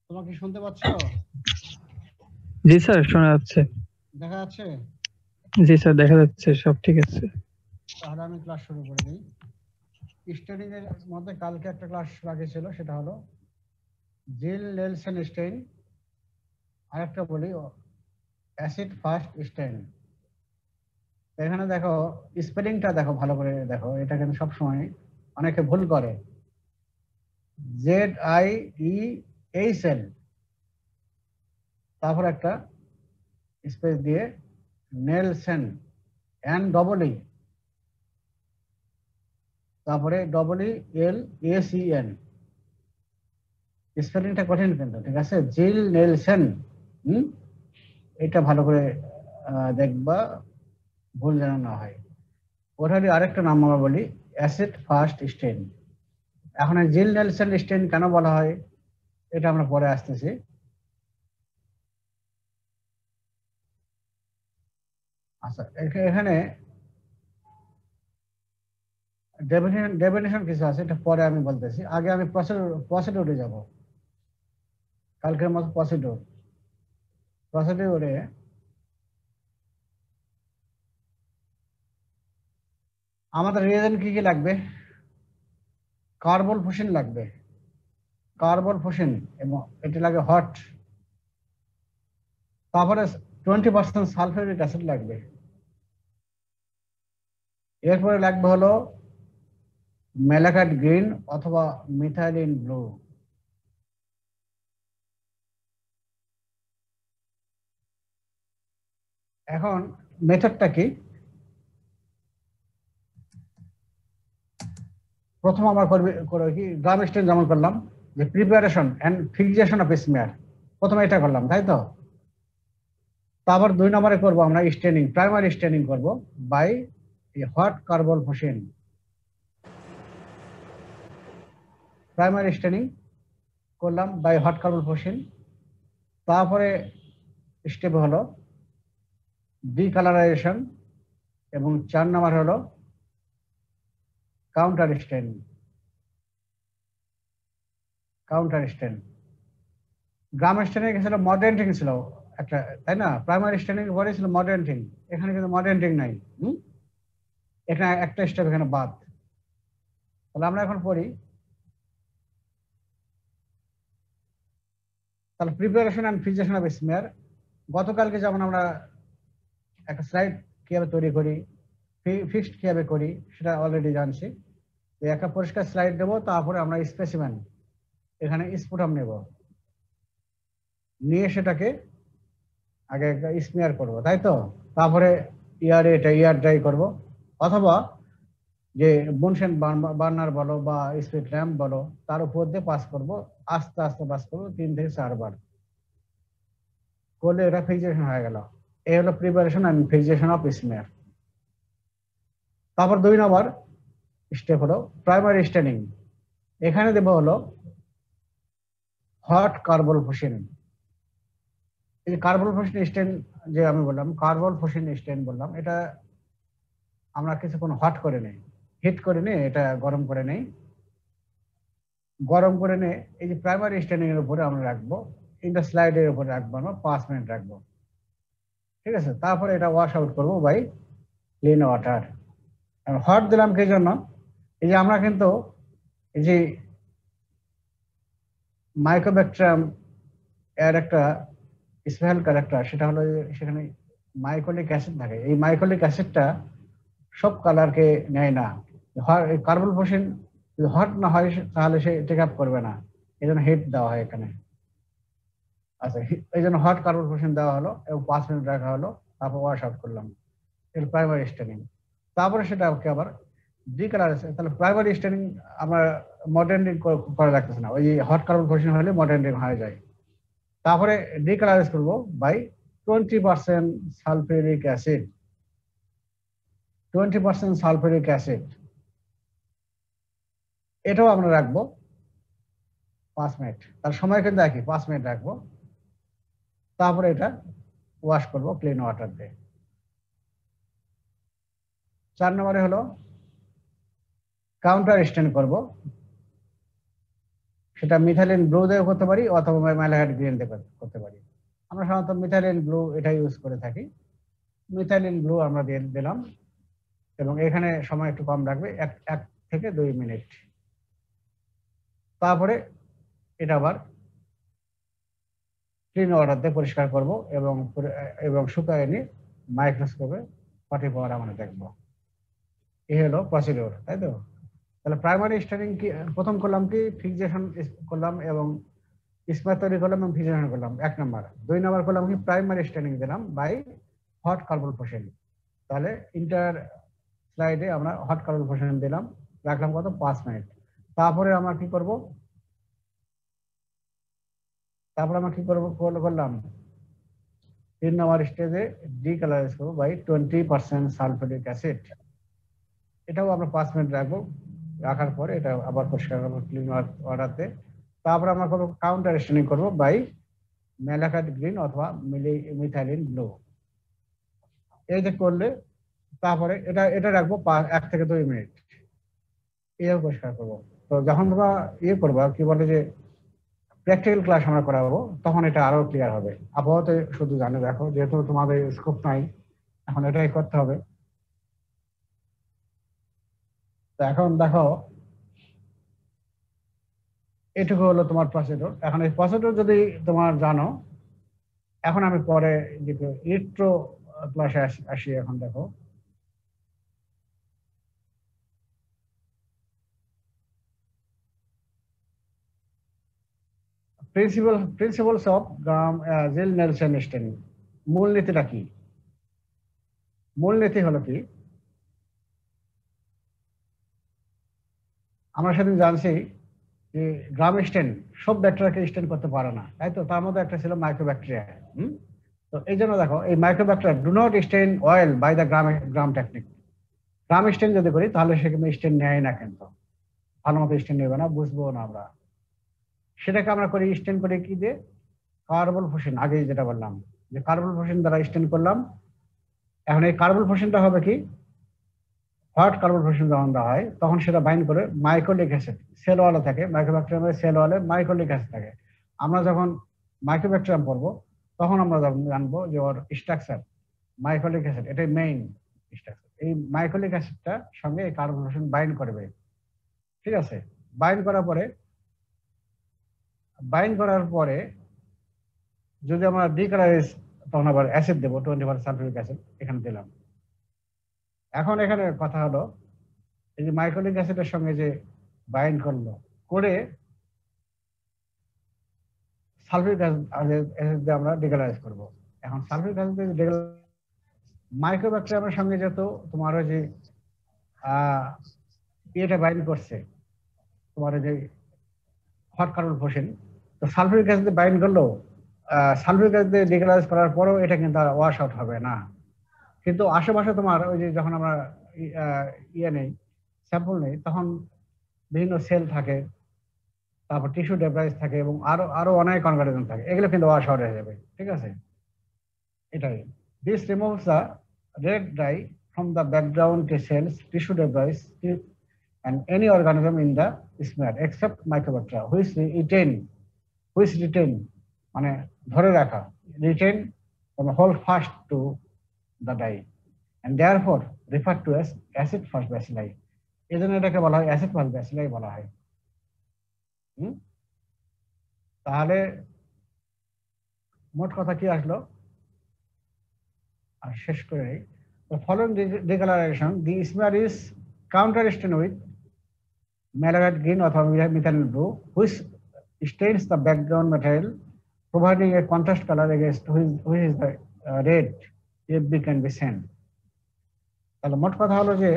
তোমাকে শুনতে পাচ্ছ? জি স্যার, শোনা যাচ্ছে। দেখা যাচ্ছে? জি স্যার, দেখা যাচ্ছে, সব ঠিক আছে। তাহলে আমি ক্লাস শুরু করে দিই। স্টেনিং এর মধ্যে কালকে একটা ক্লাস বাকি ছিল, সেটা হলো জিল নেলসন স্টেইন। আরেকটা বলি, অ্যাসিড ফার্স্ট স্টেইন। এখানে দেখো, স্পেলিংটা দেখো, ভালো করে দেখো, এটা কিন্তু সবসময় অনেকে ভুল করে। ZIEHL, তারপর একটা স্পেস দিয়ে নেলসন, N-E, তারপরে WELSEN। স্পেলিংটা কঠিন কিন্তু, ঠিক আছে? জিল নেলসন। হুম, এটা ভালো করে দেখবা, ভুল যেন না হয়। ওটারই আরেকটা নাম আমরা বলি অ্যাসিড ফার্স্ট স্টেন। এখন এই জিল নেলসন স্টেন কেন বলা হয়, এটা আমরা পরে আসতেছি। আচ্ছা, এখানে ডেফিনেশন কিছু আছে, এটা পরে আমি বলতেছি। আগে আমি প্রসিডিউরে যাব। কালকের মতো প্রসিডিউরে আমাদের রিয়েজেন্ট কি কি লাগবে? কার্বন ফুসিন লাগবে, কার্বন ফুসিন, এবং এটা লাগে হট। তারপরে 20% সালফিউরিক অ্যাসিড লাগবে। এরপরে লাগবে হলো ম্যালাকাইট গ্রিন অথবা মিথাইলিন ব্লু। এখন মেথডটা কি? প্রথম আমরা করবে কি, ড্রাম স্টেন যেমন করলাম, যে preparation and fixation of smear, প্রথমে এটা করলাম, তাই তো? তারপর 2 নম্বরে করব আমরা স্টেনিং, প্রাইমারি স্টেনিং করব by hot carbon fuchsin. Primary staining করলাম বাই হট কার্বন ফুসিন। তারপরে স্টেপ হলো ডিকালারাইজেশন, এবং 4 নম্বর হলো counter stain. Counter stain, Gram staining ছিল মডার্নিং ছিল একটা, তাই না? প্রাইমারি স্টেনিং পরে ছিল মডার্নিং, এখানে কিন্তু মডার্নিং নাই। এখানে একটা স্টেপ এখানে বাদ। তাহলে আমরা এখন পড়ি, তাহলে preparation and fixation of smear. গতকালকে যেমন আমরা একটা স্লাইড কিভাবে তৈরি করি, ফিক্সড কিভাবে করি, সেটা অলরেডি জানছি। একটা পরিষ্কার স্লাইড দেবো, তারপরে আমরা স্পেসিমেন, এখানে স্পুটাম নেব, নিয়ে সেটাকে আগে একটা স্মিয়ার করবো, তাই তো? তারপরে ইয়ার ড্রাই করব, অথবা যে বুনসেন বার্নার বলো বা স্পিড ল্যাম্প বলো, তার উপর দিয়ে পাস করব, আস্তে আস্তে পাস করবো 3 থেকে 4 বার করলে এটা ফিক্সেশন হয়ে গেল। এই হলো preparation and fixation of smear. তারপর 2 নম্বর স্টেপ হলো প্রাইমারি স্টেনিং। এখানে দেব হলো হট কার্বন ফুসিন। এই যে কার্বন ফুসিন স্টেন, যে আমি বললাম কার্বন ফুসিন স্টেন বললাম, এটা আমরা কিছুক্ষণ হট করে নেই, হিট করে নিয়ে এটা গরম করে নেই। গরম করে নিয়ে এই যে প্রাইমারি স্টেনিং এর উপরে আমরা রাখবো, ইনটা স্লাইডের উপরে রাখবো, আমরা 5 মিনিট রাখবো, ঠিক আছে? তারপরে এটা ওয়াশ আউট করবো বাই ক্লিন ওয়াটার। হট দিলাম কি জন্য? এই যে আমরা কিন্তু এই যে মাইক্রোব্যাকটেরিয়াম এর একটা স্পেশাল ক্যারেক্টার, সেটা হলো যে সেখানে মাইকোলিক অ্যাসিড থাকে। এই মাইকোলিক অ্যাসিডটা সব কালারকে নেয় না। কার্বন ফসিন যদি হট না হয় তাহলে সে টেক আপ করবে না, এই জন্য হিট দেওয়া হয় এখানে। আচ্ছা, এই জন্য হট কার্বন ফসিন দেওয়া হলো এবং 5 মিনিট রাখা হলো, তারপর ওয়াশ আউট করলাম। এর প্রাইমারি স্টেনিং। তারপরে সেটাকে আবার ডিকালারাইজেশন। তাহলে প্রাইমারি স্টেনিং আমরা মডার্নিং করে রাখতেছি না, ওই হট কার্বন ফসিন হলে মডার্নিং হয়ে যায়। তারপরে ডিকালারাইজ করবো by 20% sulphuric acid. 20% sulphuric acid, এটাও আমরা রাখবো 5 মিনিট। তার সময় কিন্তু একই, 5 মিনিট রাখবো। তারপরে এটা ওয়াশ করবো ক্লিন ওয়াটার দিয়ে। 4 নম্বরে হলো কাউন্টার স্টেন করব সেটা মিথাইলিন ব্লু দিয়ে করতে পারি অথবা ম্যালাগাইট গ্রিন দিয়ে করতে পারি। আমরা সাধারণত মিথাইলিন ব্লু এটা ইউজ করে থাকি। মিথাইলিন ব্লু আমরা দিয়ে দিলাম এবং এখানে সময় একটু কম লাগবে, 1 থেকে 2 মিনিট। তারপরে এটা আবার ক্লিন ওয়াটার দিয়ে পরিষ্কার করব এবং শুকায় নিয়ে মাইক্রোস্কোপে পাটি পাওয়ার আমরা দেখবো। এই হলো প্রসিডিওর, তাই তো? তাহলে প্রাইমারি স্টেনিং কি প্রথম করলাম, কি ফিক্সেশন করলাম এবং স্মার তৈরি করলাম এবং ফিক্সেশন করলাম 1 নাম্বার। 2 নাম্বার করলাম কি প্রাইমারি স্টেনিং দিলাম বাই হট কার্বন ফোসেন। তাহলে ইন্টার স্লাইডে আমরা হট কার্বন ফোসেন দিলাম, রাখলাম কত 5 মিনিট। তারপরে আমরা কি করব, করলাম 3 নাম্বার স্টেজে ডিকালারাইজ করবো বাই 20% সালফিউরিক অ্যাসিড। এটাও আমরা 5 মিনিট রাখবো। রাখার পরে এটা আবার পরিষ্কার করবো ক্লিন ওয়াটারতে। তারপরে আমরা করবো কাউন্টার স্টেনিং করবো বাই ম্যালাগাইট গ্রিন অথবা মিথাইলিন ব্লু। এই যে করলে তারপরে এটা রাখবো 1 থেকে 2 মিনিট, এইভাবে পরিষ্কার করবো। তো যখন তোমরা করবো কি বলে যে প্র্যাকটিক্যাল ক্লাস আমরা করাবো, তখন এটা আরো ক্লিয়ার হবে। আপাতত শুধু জানে রাখো, যেহেতু তোমাদের স্কোপ নাই, এখন এটাই করতে হবে। তো এখন দেখো, এটুকু হলো তোমার প্রসিডিউর। এখন এই প্রসিডিউর যদি তোমার জানো, এখন আমি পরে ইলেকট্রো ক্লাসে আসি। এখন দেখো, প্রিন্সিপালস অফ জিল-নেলসন স্টেনিং। মূলনীতিটা কি? মূলনীতি হলো কি, আমরা সেদিন জানছি যে গ্রাম স্টেন সব ব্যাকটেরিয়াকে স্টেন করতে পারে না, তাই তো? তার মধ্যে একটা ছিল মাইক্রোব্যাকটেরিয়া। তো এই জন্য দেখো, এই mycobacteria do not stain well by the Gram technique. Gram stain যদি করি তাহলে সেখানে স্টেন নেয় না, কিন্তু ভালো মতো স্টেন নেবে না, বুঝবো না আমরা। সেটাকে আমরা করি স্টেন করি কি দিয়ে? কার্বন ফোসেন। আগে যেটা বললাম যে কার্বন ফোসেন দ্বারা স্টেন করলাম। এখন এই কার্বন ফোসেনটা হবে কি, হট কার্বন ফোসেন যখন দেওয়া হয় তখন সেটা বাইন্ড করে মাইক্রোলিক অ্যাসিড। সেল ওয়ালে থাকে মাইক্রোব্যাকটেরিয়ামের, সেল ওয়ালে মাইক্রোলিক অ্যাসিড থাকে। আমরা যখন মাইক্রোব্যাকটেরিয়াম পড়বো তখন আমরা জানবো যে ওর স্ট্রাকচার মাইক্রোলিক অ্যাসিড, এটাই মেইন স্ট্রাকচার। এই মাইক্রোলিক অ্যাসিডটা সঙ্গে এই কার্বন ফোসেন বাইন্ড করবে, ঠিক আছে? বাইন্ড করার পরে যদি আমরা ডিকালারাইজ, তখন আবার অ্যাসিড দেবো, 20% সালফিউরিক অ্যাসিড এখানে দিলাম। এখন এখানে কথা হলো, এই যে মাইক্রোলিক অ্যাসিডের সঙ্গে যে বাইন্ড করলো, করে সালফিউরিক অ্যাসিড দিয়ে আমরা ডিকালারাইজ করবো। এখন সালফিউরিক অ্যাসিড দিয়ে মাইক্রোব্যাকটেরিয়ামের সঙ্গে যেহেতু তোমার ওই যে এটা বাইন্ড করছে, তোমার ওই যে হট কার্বন ফোসেন, তো সালফিউরিক অ্যাসিড বাইন্ড করলো, সালফিউরিক অ্যাসিড দিয়ে ডিকালারাইজ করার পরেও এটা কিন্তু আর ওয়াশ আউট হবে না। কিন্তু আশেপাশে তোমার ওই যে যখন আমরা নেই, স্যাম্পল নেই, তখন বিভিন্ন সেল থাকে, তারপর টিস্যু ডেব্রাইস থাকে এবং আরো অনেক অর্গানিজম থাকে, এগুলো কিন্তু ওয়াশ আউট হয়ে যাবে, ঠিক আছে? এটাই, this removes the red dye from the background cells, tissue debris and any organism in the smear except Mycobacteria which retain মানে ধরে রাখা, retain and hold fast to the dye and therefore referred to as acid fast bacilli। এই জন্য এটাকে বলা হয় acid fast bacilli বলা হয়। তাহলে মোট কথা কি আসলো, আর শেষ করে, the following declaration, the smear is counter stained with malachite green অথবা methylene blue which stains the background material providing a contrast color against which is the red FB can be seen। তাহলে মোট কথা হলো যে,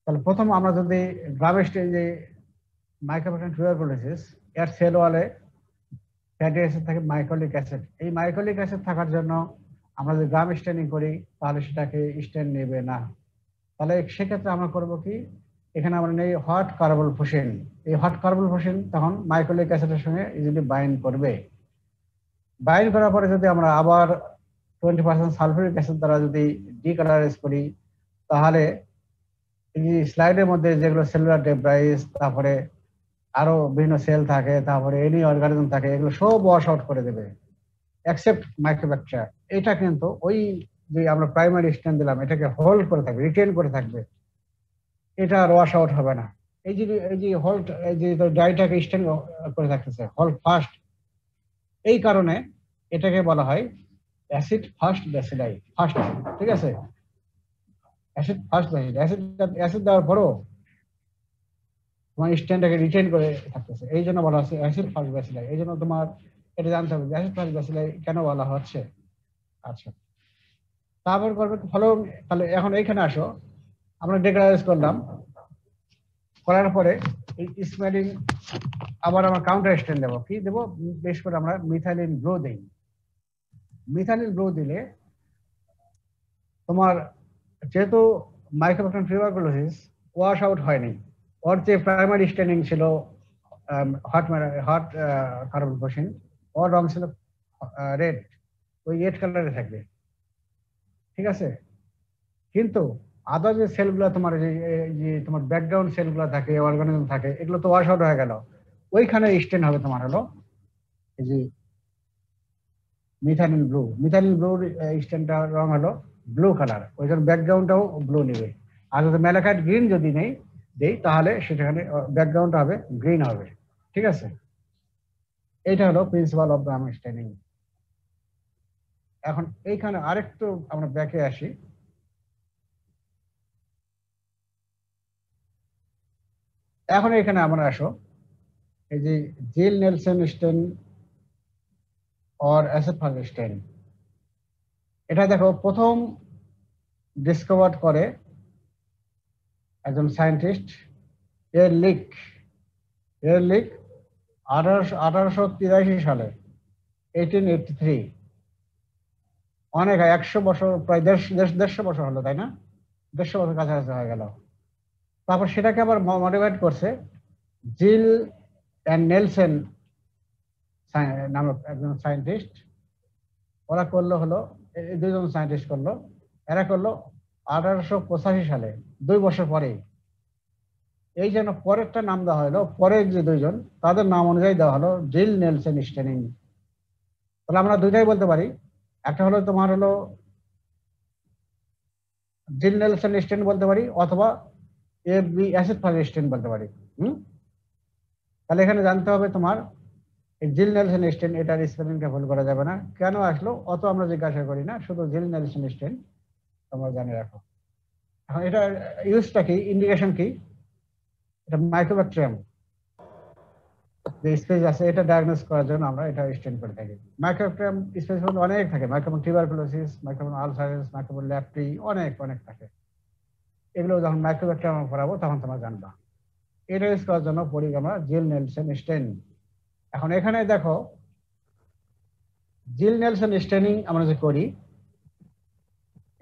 তাহলে প্রথম আমরা যদি গ্রাম স্টেজে মাইক্রোব্যাকটেরিয়াম টিউবারকুলোসিস, এর সেল ওয়ালে ফ্যাটি অ্যাসিড থাকে মাইক্রোলিক অ্যাসিড। এই মাইক্রোলিক অ্যাসিড থাকার জন্য আমরা যদি গ্রাম স্টেনিং করি তাহলে সেটাকে স্টেন নেবে না। তাহলে সেক্ষেত্রে আমরা করবো কি, এখানে আমরা নেই হট কার্বন ফোসেন। এই হট কার্বন ফোসেন তখন মাইক্রোলিক অ্যাসিডের সঙ্গে ইজিলি বাইন্ড করবে। বাইন্ড করার পরে যদি আমরা আবার 20% সালফিউরিক অ্যাসিড দ্বারা যদি ডিকালারাইজ করি, তাহলে এই স্লাইডের মধ্যে যেগুলো সেলুলার ডেব্রাইস, তারপরে আরো বিভিন্ন সেল থাকে, তারপরে এনি অর্গানিজম থাকে, এগুলো সব ওয়াশ আউট করে দেবে এক্সেপ্ট মাইক্রোব্যাকটেরিয়া। এটা কিন্তু ওই যে আমরা প্রাইমারি স্ট্যান্ড দিলাম এটাকে হোল্ড করে থাকবে, রিটেন করে থাকবে, এটা আর ওয়াশ আউট হবে না। এই যে হোল্ড, এই যে ডাইটাকে স্ট্যান্ড করে থাকতেছে, হোল্ড ফাস্ট, এই কারণে এটাকে বলা হয় অ্যাসিড ফার্স্ট ব্যাসিলাই, ফার্স্ট, ঠিক আছে, অ্যাসিড ফার্স্ট ব্যাসিলাই। অ্যাসিড দেওয়ার পরও তোমার স্ট্যান্ডটাকে রিটেন করে থাকতেছে, এই জন্য বলা হচ্ছে অ্যাসিড ফার্স্ট ব্যাসিলাই। এই জন্য তোমার এটা জানতে হবে যে অ্যাসিড ফার্স্ট ব্যাসিলাই কেন বলা হচ্ছে। আচ্ছা, তারপর করবে ফলো। তাহলে এখন এইখানে আসো, আমরা ডেগ্রাডাইজ করলাম, করার পরে এই স্মেলিং আবার আমরা কাউন্টার স্ট্যান্ড দেবো। কি দেবো? বেশ করে আমরা মিথাইলিন ব্লু দিই। মিথাইলিন ব্লু দিলে তোমার যেহেতু মাইক্রোব্যাকটেরিয়াম টিউবারকুলোসিস ওয়াশ আউট হয়নি, ওর যে প্রাইমারি স্ট্যান্ডিং ছিল হট কার্বন কোশিন, ওর রং ছিল রেড, ওই রেড কালারে থাকবে, ঠিক আছে। কিন্তু আদার যে সেলগুলো তোমার যে তোমার ব্যাকগ্রাউন্ড সেলগুলো থাকে, অর্গানিজম থাকে, এগুলো তো ওয়াশ আউট হয়ে গেল, ওইখানে স্ট্যান্ড হবে তোমার হলো এই যে মিথাইলিন ব্লু। মিথাইলিন ব্লুর স্ট্যান্ডটার রং হলো ব্লু কালার, ওই জন্য ব্যাকগ্রাউন্ডটাও ব্লু নেবে। আর যদি ম্যালাকাইট গ্রিন যদি নেই দেই তাহলে সেখানে ব্যাকগ্রাউন্ড হবে গ্রিন হবে, ঠিক আছে। এইটা হলো প্রিন্সিপাল অফ দ্য আন্ডারস্ট্যান্ডিং। এখন এইখানে আরেকটু আমরা ব্যাকে আসি। এখন এখানে আমরা আসো, এই যে Ziehl Neelsen stain or acid fast stain, এটা দেখো প্রথম ডিসকভার করে একজন সায়েন্টিস্ট এরলিখ। 1883 সালে, 1883, অনেক 100 বছর, প্রায় 150 বছর হলো, তাই না? 150 বছর কাছাকাছি হয়ে গেল। তারপর সেটাকে আবার মডিফাইড করছে জিল অ্যান্ড নেলসন নামক একজন সায়েন্টিস্ট। ওরা করলো হলো, এই দুইজন সায়েন্টিস্ট করলো, এরা করলো 1885 সালে, 2 বছর পরে। এই জন্য পরেরটা নাম দেওয়া হলো, পরের যে দুইজন তাদের নাম অনুযায়ী দেওয়া হলো জিল নেলসন স্টেনিং। তাহলে আমরা দুইটাই বলতে পারি, একটা হলো তোমার হলো জিল নেলসন স্টেন বলতে পারি, অথবা এবি অ্যাসিড ফার্স্ট স্টেন বলতে পারি। তাহলে এখানে জানতে হবে তোমার এই জিল নেলসন স্টেন, এটার স্পেলিংটা ভুল করা যাবে না। কেন আসলো অত আমরা জিজ্ঞাসা করি না, শুধু জিল নেলসন স্টেন তোমরা জানে রাখো। এখন এটা ইউজটা কি, ইন্ডিকেশন কি? এটা মাইক্রোব্যাকটেরিয়াম যে স্পেস আছে এটা ডায়াগনোস করার জন্য আমরা এটা স্টেন করে থাকি। মাইক্রোব্যাকটেরিয়াম স্পেস অনেক থাকে, মাইক্রোব্যাকটেরিয়াম টিউবারকুলোসিস, মাইক্রোব্যাকটেরিয়াম আলসারেস, মাইক্রোব্যাকটেরিয়াম ল্যাপ্রি, অনেক অনেক থাকে। এগুলো যখন মাইক্রোব্যাকটেরিয়াম পড়াবো তখন তোমরা জানবা। এটা ইউজ করার জন্য পড়ি আমরা জিল নেলসন স্টেন। এখন এখানে দেখো জিল নেলসন স্টেনিং আমরা যে করি,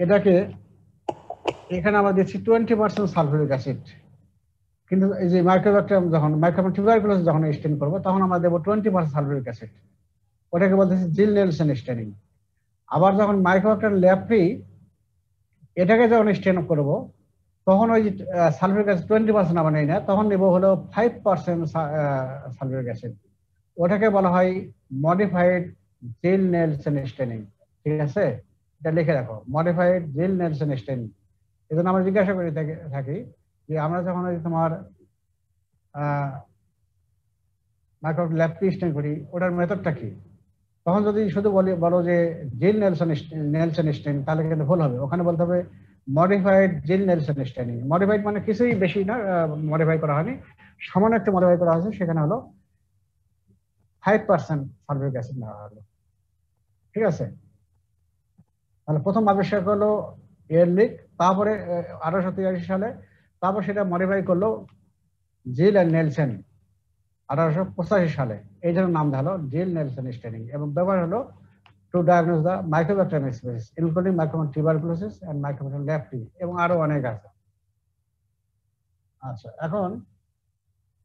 এটাকে এখানে আমরা দিচ্ছি 20% সালফিউরিক অ্যাসিড। কিন্তু এই যে মাইক্রোব্যাকটেরিয়াম যখন মাইক্রোব্যাকটেরিয়াম টিউবারকুলোসিস যখন স্টেন করবো তখন আমরা দেবো 20% সালফিউরিক অ্যাসিড, ওটাকে বলতেছি জিল নেলসন স্টেনিং। আবার যখন মাইক্রোব্যাকটেরিয়াম ল্যাপ্রি এটাকে যখন স্টেন করবো তখন ওই যে সালফিউরিক অ্যাসিড 20% আমরা নেই না, তখন নেবো হলো 5% সালফিউরিক অ্যাসিড, ওটাকে বলা হয় মডিফাইড জিল নেলসন স্টেনিং, ঠিক আছে। এটা লিখে রাখো, মডিফাইড জিল নেলসন স্টেনিং। এই জন্য আমরা জিজ্ঞাসা করে থাকি যে আমরা যখন ওই তোমার মাইক্রোব্যাকটেরিয়াম ল্যাপ্রি স্টেন করি ওটার মেথডটা কি, তখন যদি শুধু বলো যে জিল নেলসন স্টেন তাহলে কিন্তু ভুল হবে। ওখানে বলতে হবে মডিফাইড জিল নেলসন স্টেনিং। মডিফাইড মানে কিছুই বেশি না, মডিফাই করা হয়নি, সামান্য একটু মডিফাই করা হয়েছে, সেখানে হলো 5% সালফিউরিক অ্যাসিড নেওয়া হলো, ঠিক আছে। তাহলে প্রথম আবিষ্কার করলো এরলিখ, তারপরে 1883 সালে, তারপর সেটা মডিফাই করলো জিল অ্যান্ড নেলসন 1885 সালে। এই জন্য নাম হলো জিল নেলসন স্টেনিং, এবং ব্যবহার হলো to diagnose the Mycobacterium species including Mycobacterium tuberculosis and Mycobacterium leprae, এবং আরো অনেক আছে। আচ্ছা, এখন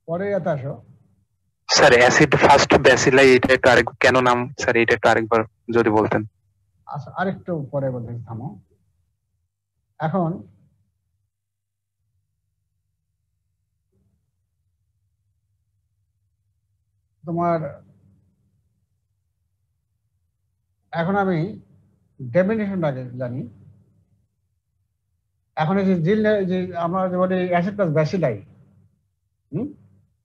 পরে এটা আসো। স্যার অ্যাসিড ফার্স্ট ব্যাসিলাই, এটা একটু আরেক কেন নাম স্যার, এটা একটু আরেকবার যদি বলতেন। আচ্ছা, আরেকটু পরে বলতে থামো। এখন তোমার এখন আমি ডেফিনেশনটাকে জানি। এখন এই যে জিল, যে আমরা যে বলি অ্যাসিড প্লাস ব্যাসিলাই,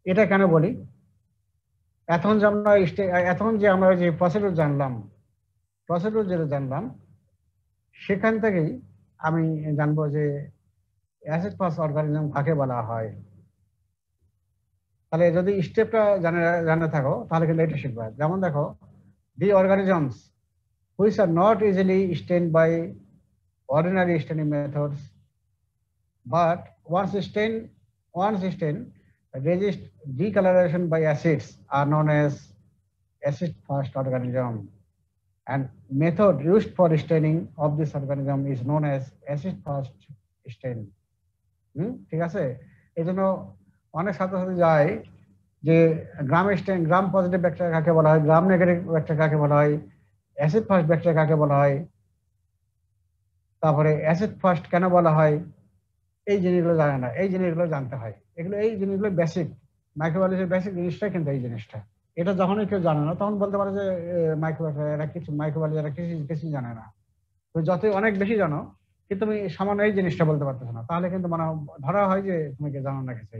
এটা কেন বলি? এখন যে আমরা এখন যে আমরা যে প্রসিডিউর যেটা জানলাম, সেখান থেকেই আমি জানবো যে অ্যাসিড ফার্স্ট অর্গানিজম কাকে বলা হয়। তাহলে যদি স্টেপটা জানে থাকো তাহলে কিন্তু এটা শিখবে। যেমন দেখো, দি organisms which are not easily stained by ordinary staining methods, but once stained resist decoloration by acids are known as acid fast organism, and method used for staining of this organism is known as acid fast stain. ঠিক আছে? এই জন্য অনেক ছাত্রছাত্রী যায় যে gram positive bacteria কাকে বলা হয়, গ্রাম নেগেটিভ ব্যাকটেরিয়া কাকে বলা হয়, অ্যাসিড ফাস্ট ব্যাকটেরিয়া কাকে বলা হয়, তারপরে অ্যাসিড ফাস্ট কেন বলা হয়, এই জিনিসগুলো জানে না। এই জিনিসগুলো জানতে হয়। এই জিনিসগুলো বেসিক, মাইক্রোবায়োলজির বেসিক জিনিসটা কিন্তু এই জিনিসটা। এটা যখনই কেউ জানে না তখন বলতে পারে যে মাইক্রোবায়োলজি কিছু জানে না। তো যতই অনেক বেশি জানো, কিন্তু তুমি সামান্য এই জিনিসটা বলতে পারতেছো না, তাহলে কিন্তু মানে ধরা হয় যে তুমি জানো না কিছু,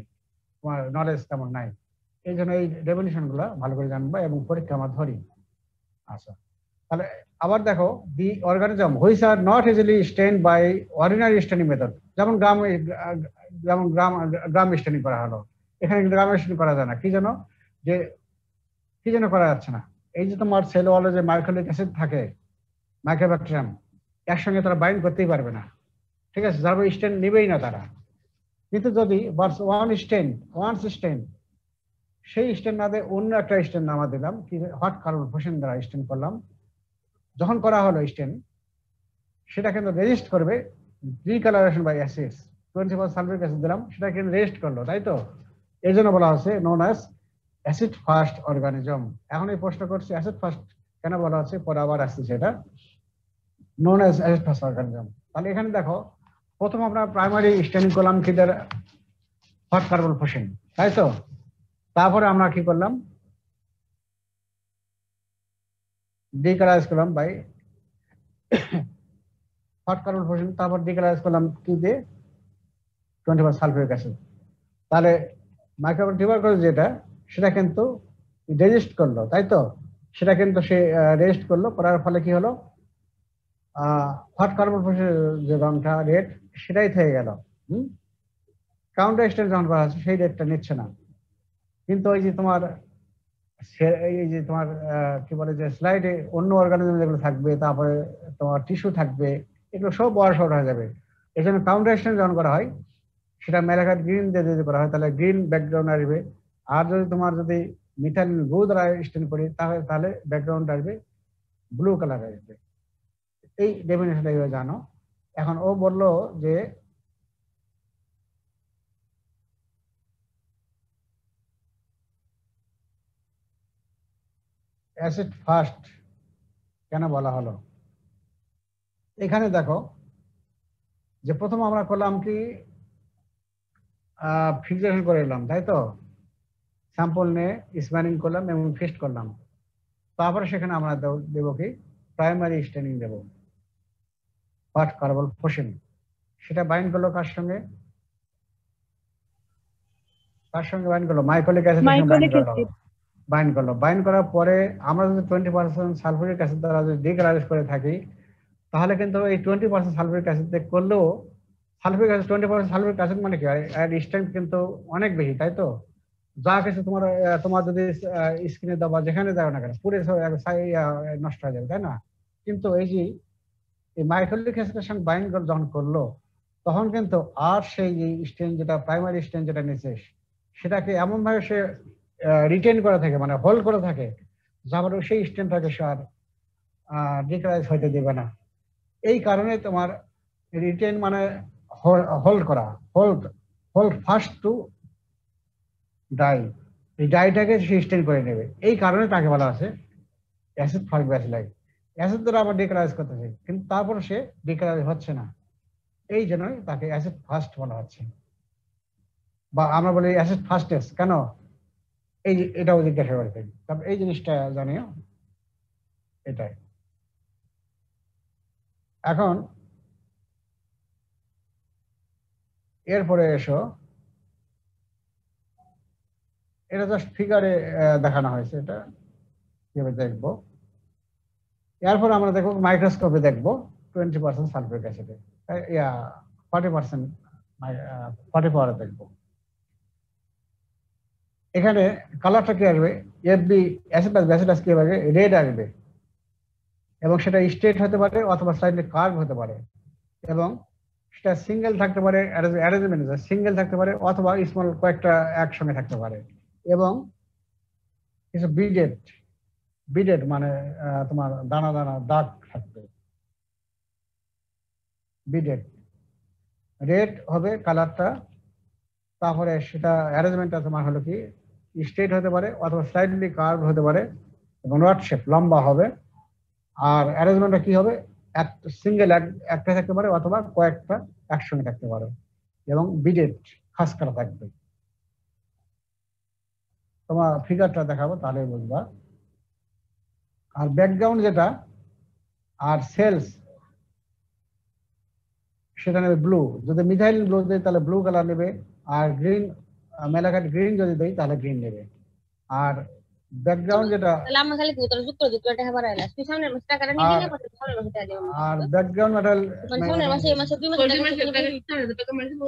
তোমার নলেজ তেমন নাই। এই জন্য এই ডেফিনিশন গুলা ভালো করে জানবা এবং পরীক্ষা আমরা ধরি। আচ্ছা, তাহলে আবার দেখো, the organism which are not easily stained by ordinary staining method, যেমন গ্রাম স্টেনিং করা হলো, এখানে কিন্তু গ্রাম স্টেনিং করা যায় না। কি যেন করা যাচ্ছে না? এই যে তোমার সেল ওয়ালে যে মাইক্রোলিক অ্যাসিড থাকে, মাইক্রোব্যাকটেরিয়াম, একসঙ্গে তারা বাইন্ড করতেই পারবে না। ঠিক আছে, যার স্টেন নিবেই না তারা। কিন্তু যদি ওয়ান্স স্টেন সেই স্টেন না দিয়ে অন্য একটা স্টেন নামা দিলাম, কি হট কার্বন ফুশন দ্বারা স্টেন করলাম, যখন করা হলো স্টেন, সেটা কিন্তু রেজিস্ট করবে ডিকালারেশন বাই অ্যাসিডস। 24 সালফিউরিক অ্যাসিড দিলাম, সেটা কিন্তু রেজিস্ট করলো, তাই তো? এই জন্য বলা হচ্ছে known as acid fast organism. এখন এই প্রশ্ন করছে অ্যাসিড ফাস্ট কেন বলা হচ্ছে, পরে আবার আসছে সেটা, known as acid fast organism. তাহলে এখানে দেখো, প্রথম আমরা প্রাইমারি স্টেনিং করলাম কি দ্বারা, হট কার্বন ফুশন, তাই তো? তারপরে আমরা কি করলাম, ডিকালারাইজ করলাম বাই হট কার্বন ফুশন, তারপর ডিকালারাইজ করলাম কি দিয়ে, 24 সালফিউরিক অ্যাসিড। তাহলে মাইক্রোবায়োল টিউবারকুলোসিস যেটা, সেটা কিন্তু রেজিস্ট করলো, তাই তো? সেটা কিন্তু সে রেজিস্ট করলো, করার ফলে কি হলো, হট কার্বন ফুশনের যে রংটা রেড, সেটাই থেকে গেল। কাউন্টার স্টেন যখন করা হচ্ছে সেই রেডটা নিচ্ছে না। কিন্তু ওই যে তোমার কি বলে যে স্লাইডে অন্য অর্গানিজম যেগুলো থাকবে, তারপরে তোমার টিস্যু থাকবে, এগুলো সব ওয়াশ আউট হয়ে যাবে। এই জন্য কাউন্টার স্টেন যখন করা হয়, সেটা ম্যালাকাইট গ্রিন দিয়ে যদি করা হয় তাহলে গ্রিন ব্যাকগ্রাউন্ড আসবে। আর যদি মিথাইল ব্লু দ্বারা স্টেন করি, তাহলে ব্যাকগ্রাউন্ড আসবে ব্লু কালার আসবে। এই ডেফিনেশনটা জানো। এখন ও বললো যে অ্যাসিড ফাস্ট কেন বলা হলো। এখানে দেখো যে প্রথম আমরা করলাম কি, ফিক্সেশন করে এলাম, তাই তো? স্যাম্পল নিয়ে স্ম্যানিং করলাম এবং ফিক্সড করলাম। তারপরে সেখানে আমরা দেব কি, প্রাইমারি স্টেনিং দেব, হট কার্বন ফুশন। সেটা বাইন্ড করলো কার সঙ্গে বাইন্ড করলো, মাইক্রোলিক অ্যাসিড বাইন্ড করলো। বাইন্ড করার পরে আমরা যদি 20% সালফিউরিক অ্যাসিড দ্বারা যদি ডিকালারাইজ করে থাকি, তাহলে কিন্তু এই 20% সালফিউরিক অ্যাসিড দিয়ে করলেও, সালফিউরিক অ্যাসিড 20% সালফিউরিক অ্যাসিড মানে কি, এর স্ট্রেংথ কিন্তু অনেক বেশি, তাই তো? যা কিছু তোমার যদি স্কিনে দাও বা যেখানে দাও না কেন, পুরো নষ্ট হয়ে যাবে, তাই না? কিন্তু এই যে এই মাইক্রোলিক অ্যাসিডের সঙ্গে বাইন্ড যখন করলো, তখন কিন্তু আর সেই স্টেন যেটা প্রাইমারি স্টেন যেটা নিচে, সেটাকে এমন ভাবে সে রিটেন করে থাকে, মানে হোল্ড করে থাকে, যাবার সেই স্টেনটাকে সে আর ডিক্রাইজ হইতে দেবে না। এই কারণে তোমার রিটেন মানে হোল্ড করা, হোল্ড ফাস্ট টু ডাই, এই ডাইটাকে সে স্টেন করে নেবে। এই কারণে তাকে বলা আছে অ্যাসিড ফাস্ট ব্যাসিলাই। অ্যাসিড দ্বারা আবার ডিক্রাইজ করতেছে, কিন্তু তারপর সে ডিক্রাইজ হচ্ছে না, এই জন্যই তাকে অ্যাসিড ফাস্ট বলা হচ্ছে, বা আমরা বলি অ্যাসিড ফাস্টেস্ট। কেন? এই যে এটাও জিজ্ঞাসা করে থাকি, তারপর এই জিনিসটা জানিও এটাই। এখন এরপরে এসো, এটা জাস্ট ফিগারে দেখানো হয়েছে, এটা কিভাবে দেখবো। এরপর আমরা দেখবো মাইক্রোস্কোপে দেখবো 20% সালফিউরিক অ্যাসিডে, 40% 40 পাওয়ারে দেখবো। এখানে কালারটা কি আসবে, এফবি অ্যাসিড প্লাস ব্যাসিলাস কি হবে, রেড আসবে, এবং সেটা স্ট্রেট হতে পারে অথবা স্লাইডলি কার্ভ হতে পারে, এবং সেটা সিঙ্গেল থাকতে পারে, অ্যারেঞ্জমেন্ট সিঙ্গেল থাকতে পারে অথবা স্মল কয়েকটা একসঙ্গে থাকতে পারে, এবং কিছু বিডেড, বিডেড মানে তোমার দানা দানা দাগ থাকবে, বিডেড রেড হবে কালারটা। তারপরে সেটা অ্যারেঞ্জমেন্টটা তোমার হলো কি স্ট্রেট হতে পারে অথবা স্লাইডলি কার্ভ হতে পারে, এবং রড শেপ লম্বা হবে। আর অ্যারেঞ্জমেন্টটা কি হবে, সিঙ্গেল একটা থাকতে পারে অথবা কয়েকটা একসঙ্গে থাকতে পারে, এবং বিডেড খাস করা থাকবে। তোমার ফিগারটা দেখাবো তাহলে বুঝবা। আর ব্যাকগ্রাউন্ড যেটা, আর সেলস সেটা নেবে ব্লু, যদি মিথাইল ব্লু দেয় তাহলে ব্লু কালার নেবে, আর গ্রিন মেলাকাট গ্রিন যদি দেয় তাহলে গ্রিন নেবে। আর ব্যাকগ্রাউন্ড যেটা, তাহলে আমরা খালি পুরো যুক্ত টাকা বাড়াইলা তুই সামনের মাসে টাকাটা নিয়ে দিলে কত ভালো হবে টাকা দিও আর ব্যাকগ্রাউন্ড মেটাল, মানে সামনের মাসে এই মাসে 2 মাস টাকা টাকা মার দিব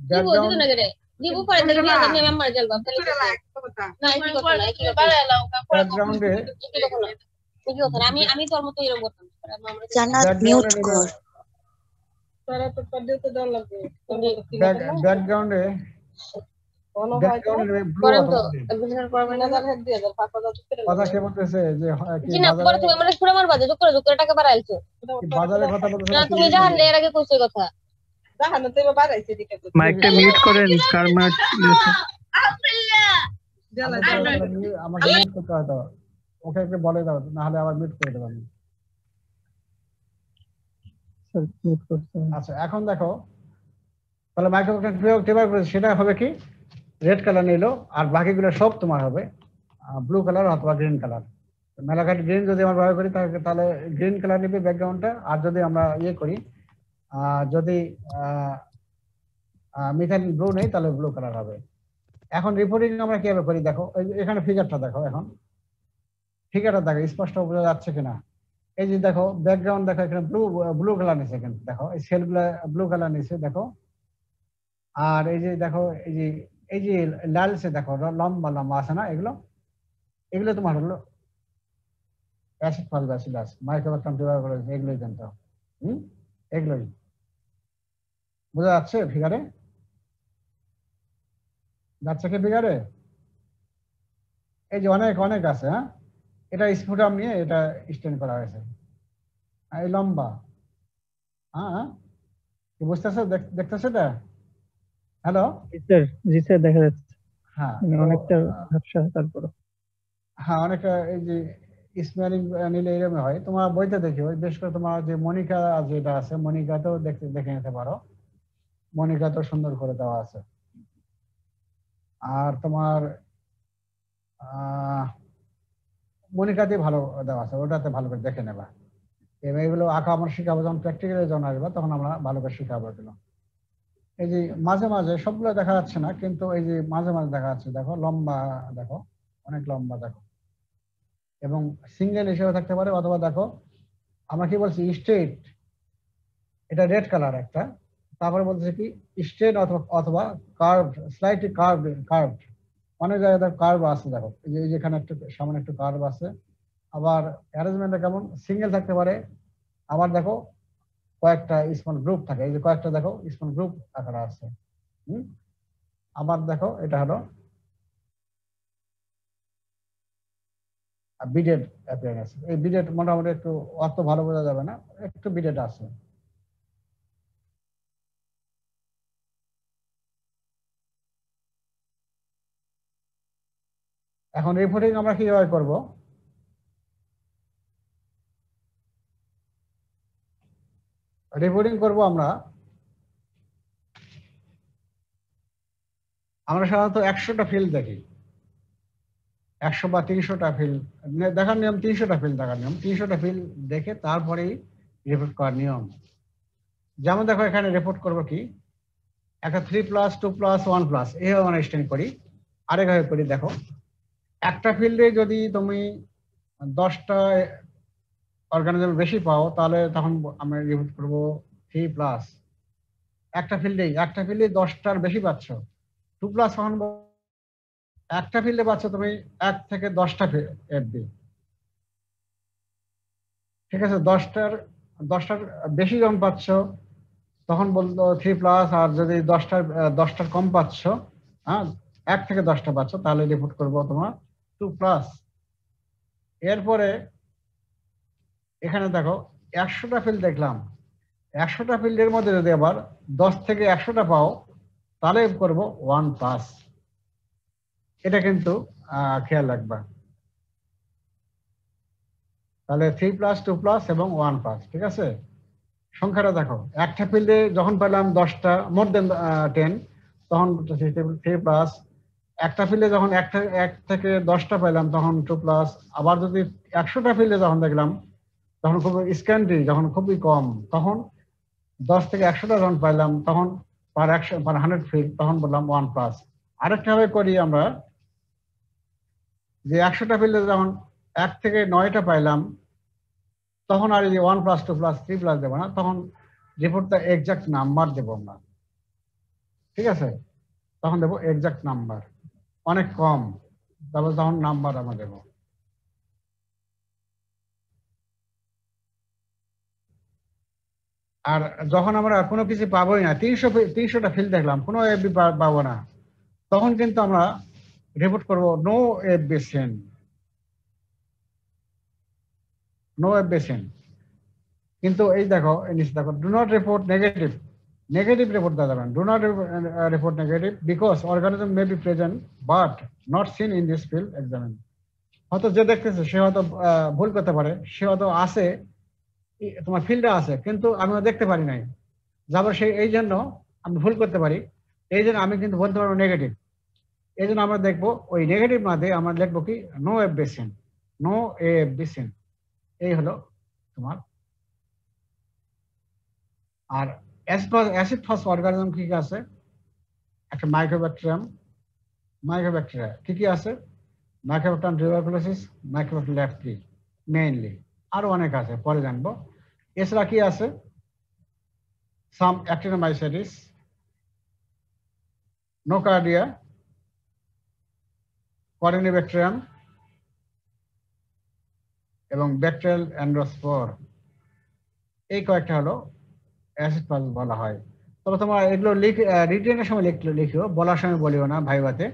দিব দিত না করে দিব পরে দেখবি বিয়া আমি আমার জলবা তাহলে না কি কথা না কি বাড়াইলাও ব্যাকগ্রাউন্ডে কি কথা আমি তোর মতো এরকম করতাম জান্নাত মিউট কর। তারা তো পড়তে তো দল লাগবে ব্যাকগ্রাউন্ডে করেন তো বিজনেস করবেন না 2000 কথা কে বলতেছে যে কি জি না পরে তুমি মানে পুরো মারবা যুক্ত টাকা বাড়াইছো বাজারের কথা বলতেছে না তুমি জাহান এর আগে কইছো কথা জাহানো তো বাড়াইছে দিকে তো মাইকটা মিউট করেন, কার মাইক আমাকে মিউট করতে হয়, তো ওকে একটু বলে দাও, না হলে আবার মিউট করে দেবো আমি। স্যার মিউট করতে আচ্ছা এখন দেখো, তাহলে মাইক্রোফোন সেটা হবে কি রেড কালার নিলো, আর বাকিগুলো সব তোমার হবে ব্লু কালার অথবা গ্রিন কালার। মেলাঘাট গ্রিন যদি আমরা ব্যবহার করি তাহলে গ্রিন কালার নিবে ব্যাকগ্রাউন্ডটা, আর যদি আমরা ইয়ে করি যদি মিথাইল ব্লু নেই তাহলে ব্লু কালার হবে। এখন রিপোর্টিং আমরা কিভাবে করি দেখো, এখানে ফিগারটা দেখো, এখন ফিগারটা দেখো স্পষ্ট বোঝা যাচ্ছে কিনা। এই যে দেখো ব্যাকগ্রাউন্ড দেখো, এখানে ব্লু কালার নিচ্ছে, এখানে দেখো এই সেলগুলা ব্লু কালার নিচ্ছে দেখো। আর এই যে দেখো এই যে লালসে দেখো লম্বা লম্বা আছে না, এগুলো এগুলো তোমার হলো অ্যাসিড ফল ব্যাসিলাস মাইক্রোবাক্টাম টিউবারকুলোসিস, এগুলোই জানতে হবে। এগুলোই বোঝা যাচ্ছে ফিগারে, যাচ্ছে কি ফিগারে? এই যে অনেক অনেক আছে, হ্যাঁ এটা স্ফুটাম নিয়ে এটা স্টেন্ড করা হয়েছে, এই লম্বা, হ্যাঁ বুঝতেছো দেখতেছো এটা? Hello sir. জি স্যার দেখা যাচ্ছে। হ্যাঁ অনেকটা ঝাপসা, তারপর হ্যাঁ অনেকটা এই যে স্মেলিং নিলে এরকম হয়। তোমার বইতে দেখি ওই বেশ করে তোমার যে মনিকা যেটা আছে, মনিকাতেও দেখে নিতে পারো, মনিকাতেও সুন্দর করে দেওয়া আছে। আর তোমার মনিকাতে ভালো দেওয়া আছে, ওটাতে ভালো করে দেখে নেবা। এবং এগুলো আঁকা আমরা শিখাবো, যখন প্র্যাকটিক্যালে যখন আসবে তখন আমরা ভালো করে শিখাবো এগুলো। এই যে মাঝে মাঝে সবগুলো দেখা যাচ্ছে না, কিন্তু এই যে মাঝে মাঝে দেখা যাচ্ছে, দেখো লম্বা, দেখো অনেক লম্বা দেখো, এবং সিঙ্গেল হিসেবে থাকতে পারে, অথবা দেখো আমরা কি বলছি স্ট্রেট, এটা রেড কালার একটা, তারপরে বলছে কি স্ট্রেট অথবা কার্ভ, স্লাইটলি কার্ভ, অনেক জায়গায় দেখো কার্ভ আছে, দেখো এই যে যেখানে একটু সামনে একটু কার্ভ আছে। আবার অ্যারেঞ্জমেন্টটা কেমন, সিঙ্গেল থাকতে পারে, আবার দেখো কয়েকটা স্মল গ্রুপ থাকে, এই যে কয়েকটা দেখো স্মল গ্রুপ আকারে আছে। আবার দেখো এটা হলো বিডেড অ্যাপিয়ারেন্স, এই বিডেড মোটামুটি একটু অত ভালো বোঝা যাবে না, একটু বিডেড আছে। এখন রিপোর্টিং আমরা কিভাবে করব, রিপোর্টিং করব আমরা সাধারণত 100টা ফিল্ড দেখি, 100 বা 300টা ফিল্ড দেখার নিয়ম, 300টা ফিল্ড দেখার নিয়ম, 300টা ফিল্ড দেখে তারপরেই রিপোর্ট করার নিয়ম। যেমন দেখো এখানে রিপোর্ট করবো কি, একটা 3+, 2+, 1+, এইভাবে আমরা এক্সটেন্ড করি। আরেকভাবে করি, দেখো একটা ফিল্ডে যদি তুমি 10টা অর্গানিজম বেশি পাও তাহলে তখন আমরা রিপোর্ট করবো 3+। একটা ফিল্ডে 10টার বেশি পাচ্ছ, 2+, তখন একটা ফিল্ডে পাচ্ছ তুমি 1 থেকে 10টা এফবি, ঠিক আছে। 10টার বেশি যখন পাচ্ছ তখন বলতো 3+, আর যদি 10টার কম পাচ্ছ, হ্যাঁ 1 থেকে 10টা পাচ্ছ, তাহলে রিপোর্ট করবো তোমার 2+। এরপরে এখানে দেখো 100টা ফিল্ড দেখলাম, 100টা ফিল্ডের মধ্যে যদি আবার 10 থেকে 100টা পাও তাহলে করব 1+। এটা কিন্তু খেয়াল রাখবা। তাহলে 3+, 2+, এবং 1+, ঠিক আছে। সংখ্যাটা দেখো, একটা ফিল্ডে যখন পেলাম 10টা মোর দেন 10 তখন 3+, একটা ফিল্ডে যখন 1 থেকে 10টা পেলাম তখন 2+, আবার যদি 100টা ফিল্ডে যখন দেখলাম তখন খুব স্ক্যান্ডি, যখন খুবই কম, তখন 10 থেকে 100টা যখন পাইলাম তখন পার 100 ফিল্ড তখন বললাম 1+। আরেকটা ভাবে করি আমরা, যে 100টা ফিল্ডে যখন 1 থেকে 9টা পাইলাম তখন আর এই 1+, 2+, 3+ দেবো না, তখন রিপোর্টটা এক্সাক্ট নাম্বার দেবো আমরা, ঠিক আছে। তখন দেবো এক্সাক্ট নাম্বার, অনেক কম তাহলে তখন নাম্বার আমরা দেবো। আর যখন আমরা কোনো কিছু পাবোই না, 300টা ফিল্ড দেখলাম কোনো এফবি পাবো না, তখন কিন্তু আমরা রিপোর্ট করব no AFB seen, no AFB seen. কিন্তু এই দেখো নিচে দেখো, do not report negative report দেওয়া যাবে না। Do not report negative because organism may be present but not seen in this field examine. হয়তো যে দেখতেছে সে হয়তো ভুল করতে পারে, সে হয়তো আছে তোমার ফিল্ডে আছে কিন্তু আমি দেখতে পারি নাই, যাবার সেই এই জন্য আমি ভুল করতে পারি, এই জন্য আমি কিন্তু বলতে পারবো নেগেটিভ। এই জন্য আমরা দেখবো ওই নেগেটিভ না দিয়ে আমরা লিখবো কি no AFB seen, no AFB seen. এই হলো তোমার। আর অ্যাসিড ফাস্ট অর্গানিজম কি কি আছে, একটা মাইক্রোব্যাকটেরিয়া কি কি আছে, মাইক্রোব্যাকটেরিয়াম টিউবারকুলোসিস, মাইক্রোব্যাকটেরিয়াম ল্যাপ্রি মেইনলি, আরো অনেক আছে পরে জানবো। এছাড়া কি আছে, সাম অ্যাক্টিনোমাইসিটিস, নোকার্ডিয়া, করিনিব্যাকটেরিয়াম এবং ব্যাকটেরিয়াল অ্যান্ড্রোস্পোর, এই কয়েকটা হলো অ্যাসিড ফাস্ট বলা হয়। তবে তোমার এগুলো রিটেনের সময় লিখিও, বলার সময় বলিও না ভাইভাতে।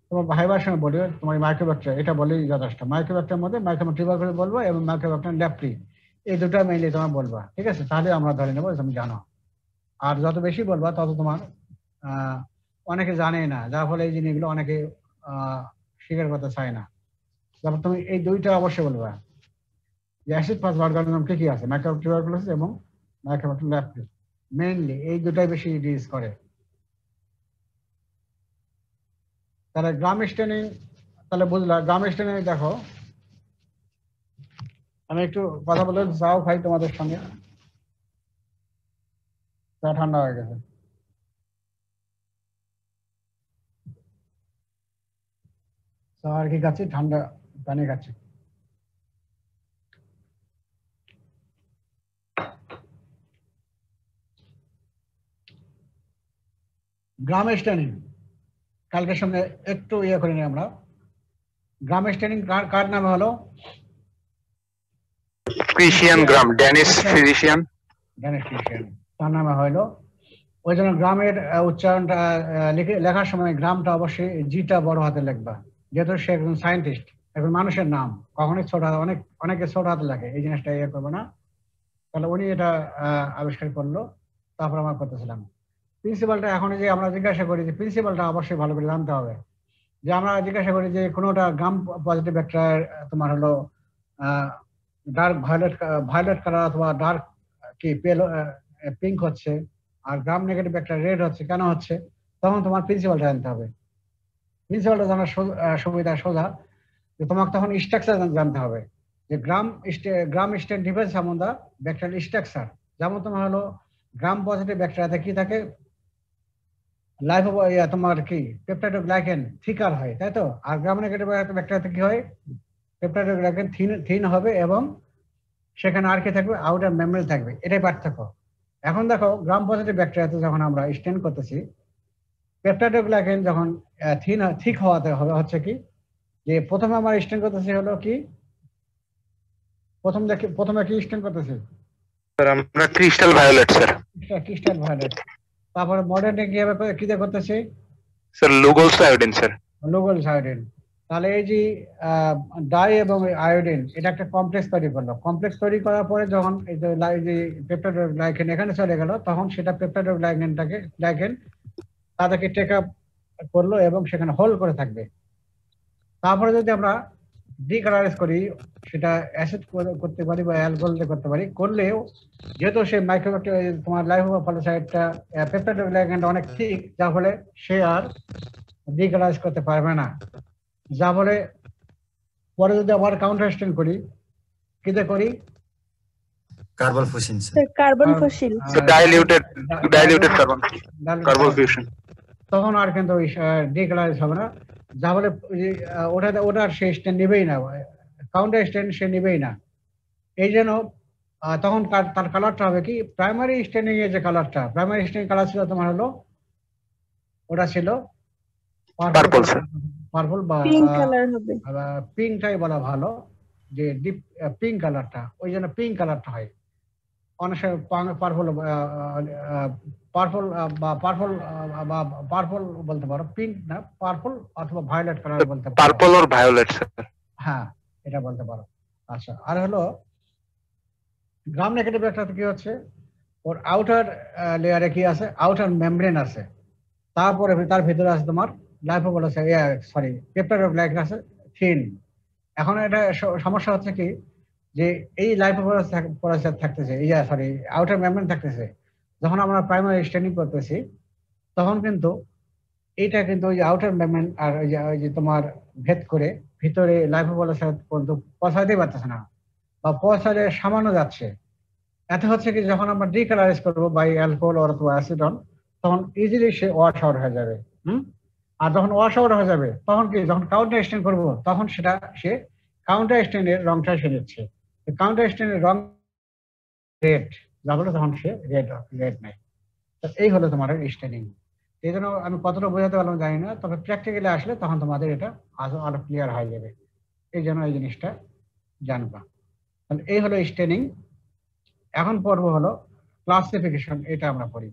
তোমার ভাইবার সময় বলিও তোমার মাইক্রোব্যাকটেরিয়া এটা বলেই যথেষ্ট। মাইক্রোব্যাকটেরিয়ার মধ্যে মাইক্রোব্যাকটেরিয়াম টিউবারকুলোসিস বলবো এবং মাইক্রোব্যাকটেরিয়াম ল্যাপ্রি, এই দুটো মেইনলি তোমার বলবা, ঠিক আছে। তাহলে আমরা ধরে নেবো তুমি জানো। আর যত বেশি বলবা তত তোমার অনেকে জানে না, যার ফলে এই জিনিসগুলো অনেকে স্বীকার করতে চায় না। তারপর তুমি এই দুইটা অবশ্যই বলবা যে অ্যাসিড ফাস্ট অর্গানিজম কি কি আছে, মাইক্রোব্যাকটেরিয়াম টিউবারকুলোসিস এবং মাইক্রোব্যাকটেরিয়াম ল্যাপ্রি, মেইনলি এই দুটাই বেশি ডিজিজ করে। তাহলে গ্রাম স্টেনিং, তাহলে বুঝলা গ্রাম স্টেনিং। দেখো আমি একটু কথা বলে যাও খাই তোমাদের সঙ্গে, চা ঠান্ডা হয়ে গেছে। চা আর কি খাচ্ছি, ঠান্ডা পানি খাচ্ছি। গ্রাম স্টেনিং কালকের সঙ্গে একটু ইয়ে করে নিই আমরা। গ্রাম স্টেনিং কার নামে হলো? ক্রিশ্চিয়ান গ্রাম, ড্যানিশ ফিজিশিয়ান। তার নামে হইলো। ওই জন্য গ্রামের উচ্চারণটা লেখার সময় গ্রামটা অবশ্যই জিটা বড় হাতে লিখবা, যেহেতু সে একজন সায়েন্টিস্ট, একজন মানুষের নাম, কখনোই ছোট হাতে, অনেকে ছোট হাতে লেখে, এই জিনিসটা ইয়ে করবো না। তাহলে উনি এটা আবিষ্কার করলো, তারপর আমরা করতেছিলাম। প্রিন্সিপালটা এখন যে আমরা জিজ্ঞাসা করি, যে প্রিন্সিপালটা অবশ্যই ভালো করে জানতে হবে। যে আমরা জিজ্ঞাসা করি যে কোনোটা গ্রাম পজিটিভ একটা তোমার হলো ডার্ক ভায়োলেট কালার অথবা ডার্ক কি পেল পিঙ্ক হচ্ছে, আর গ্রাম নেগেটিভ একটা রেড হচ্ছে, কেন হচ্ছে, তখন তোমার প্রিন্সিপালটা জানতে হবে। প্রিন্সিপালটা জানার সুবিধা সোজা, যে তোমাকে তখন স্ট্রাকচার জানতে হবে যে Gram stain depends on the bacterial structure. যেমন তোমার হলো গ্রাম পজিটিভ ব্যাকটেরিয়াতে কি থাকে, তোমার কি পেপটাইডোগ্লাইকেন থিকার হয়, তাই তো। আর গ্রাম নেগেটিভ ব্যাকটেরিয়াতে কি হয়, পেপটাইডোগ্লাইকেন থিন হবে এবং সেখানে আর কি থাকবে, আউটার মেমব্রেন থাকবে, এটাই পার্থক্য। এখন দেখো গ্রাম পজিটিভ ব্যাকটেরিয়াতে যখন আমরা স্টেন করতেছি, পেপটাইডোগ্লাইকেন যখন থিক হওয়াতে হবে হচ্ছে কি, যে প্রথমে আমরা স্টেন করতেছি হলো কি, প্রথমে কি স্টেন করতেছি স্যার আমরা crystal violet sir. Crystal violet. তারপরে মডার্নে কি দিয়ে করতেছি sir Lugol's iodine sir. Lugol's iodine. তাহলে এই যে ডাই এবং আয়োডিন এটা একটা কমপ্লেক্স তৈরি করলো। কমপ্লেক্স তৈরি করার পরে যখন এই যে পেপটাইডোগ্লাইকেন এখানে চলে গেল, তখন সেটা পেপটাইডোগ্লাইকেন তাদেরকে টেক আপ করলো এবং সেখানে হোল্ড করে থাকবে। তারপরে যদি আমরা ডিকালারাইজ করি, সেটা অ্যাসিড করতে পারি বা অ্যালকোহল দিয়ে করতে পারি, করলেও যেহেতু সেই মাইক্রোব্যাকটেরিয়া তোমার লাইফোফালোসাইটটা পেপটাইডোগ্লাইকেনটা অনেক ঠিক, যার ফলে সে আর ডিকালারাইজ করতে পারবে না। যা ফলে পরে যদি আবার কাউন্টার স্টেন করি, কিতে করি, carbon fossil carbon fossil diluted carbon fusion, তখন আর কিন্তু ডিকালারাইজ হবে না। যা বলে ওটার সে স্টেন নেবেই না, কাউন্টার স্টেন সে নেবেই না। এই জন্য তখন তার কালারটা হবে কি, প্রাইমারি স্টেনিং এর যে কালারটা, প্রাইমারি স্টেনিং কালার ছিল তোমার হলো, ওটা ছিল পার্পল স্যার, পার্পল বা পিঙ্ক কালার হবে, পিঙ্কটাই বলা ভালো, যে ডিপ পিঙ্ক কালারটা, ওই জন্য পিঙ্ক কালারটা হয়। অনেক সময় পার্পল বা পার্পল বলতে পারো, পিঙ্ক না পার্পল অথবা ভায়োলেট কালার বলতে পারো। পার্পল আর ভায়োলেট স্যার। হ্যাঁ, এটা বলতে পারো। আচ্ছা, আর হলো গ্রাম নেগেটিভ ব্যাকটেরিয়াতে কি হচ্ছে, ওর আউটার লেয়ারে কি আছে, আউটার মেমব্রেন আছে, তারপরে তার ভিতরে আছে তোমার পেপটাইডোগ্লাইকেন আছে থিন। এখন এটা সমস্যা হচ্ছে কি, যে এই লাইপোপোরাসাইট থাকতেছে, আউটার মেমব্রেন থাকতেছে, যখন আমরা প্রাইমারি স্টেনিং করতেছি, তখন কিন্তু এইটা কিন্তু ওই আউটার মেমব্রেন আর ওই যে তোমার ভেদ করে ভিতরে লাইপোপোরাসাইট পর্যন্ত পৌঁছাইতে পারতেছে না, বা পৌঁছালে সামান্য যাচ্ছে। এতে হচ্ছে কি, যখন আমরা ডিকালারাইজ করবো বাই অ্যালকোহল অথবা অ্যাসিডন, তখন ইজিলি সে ওয়াশ আউট হয়ে যাবে। আর যখন ওয়াশ আউট হয়ে যাবে, তখন কি, যখন কাউন্টার স্টেন করবো, তখন সেটা সে কাউন্টার স্টেনের রংটা সে নিচ্ছে। কাউন্টার স্টেনের রং রেড, যা বলে তখন সে রেড নেয়। এই হলো তোমার স্টেনিং। এই জন্য আমি কতটা বোঝাতে পারলাম জানি না, তবে প্র্যাকটিক্যালি আসলে তখন তোমাদের এটা আরো ক্লিয়ার হয়ে যাবে। এই জন্য এই জিনিসটা জানবা। তাহলে এই হলো স্টেনিং। এখন পর্ব হলো ক্লাসিফিকেশন, এটা আমরা পড়ি।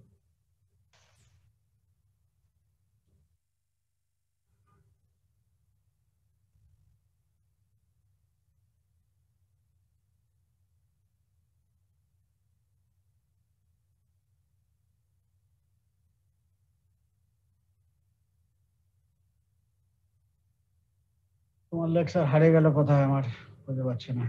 তোমার লেকচার হারিয়ে গেল কোথায়, আমার বুঝতে পারছি না।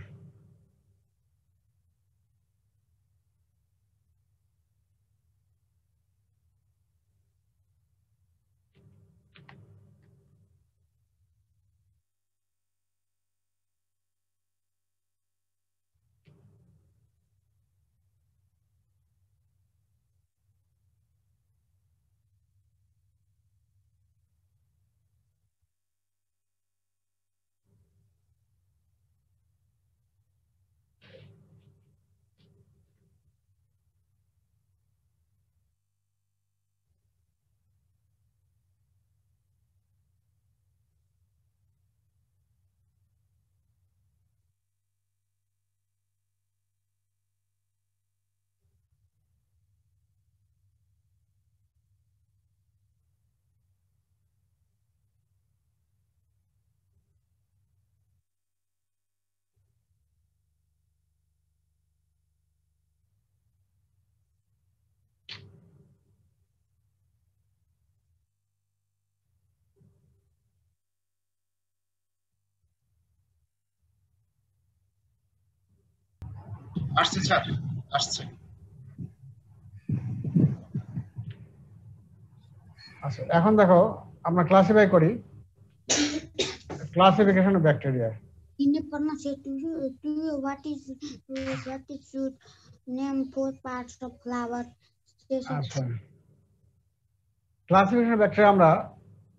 আসছে স্যার, আসছে। আচ্ছা, এখন দেখো আমরা ক্লাসিফাই করি। Classification of bacteria. In a partnership, what is should name 4 parts of flower? আচ্ছা, ক্লাসিফিকেশন ব্যাকটেরিয়া আমরা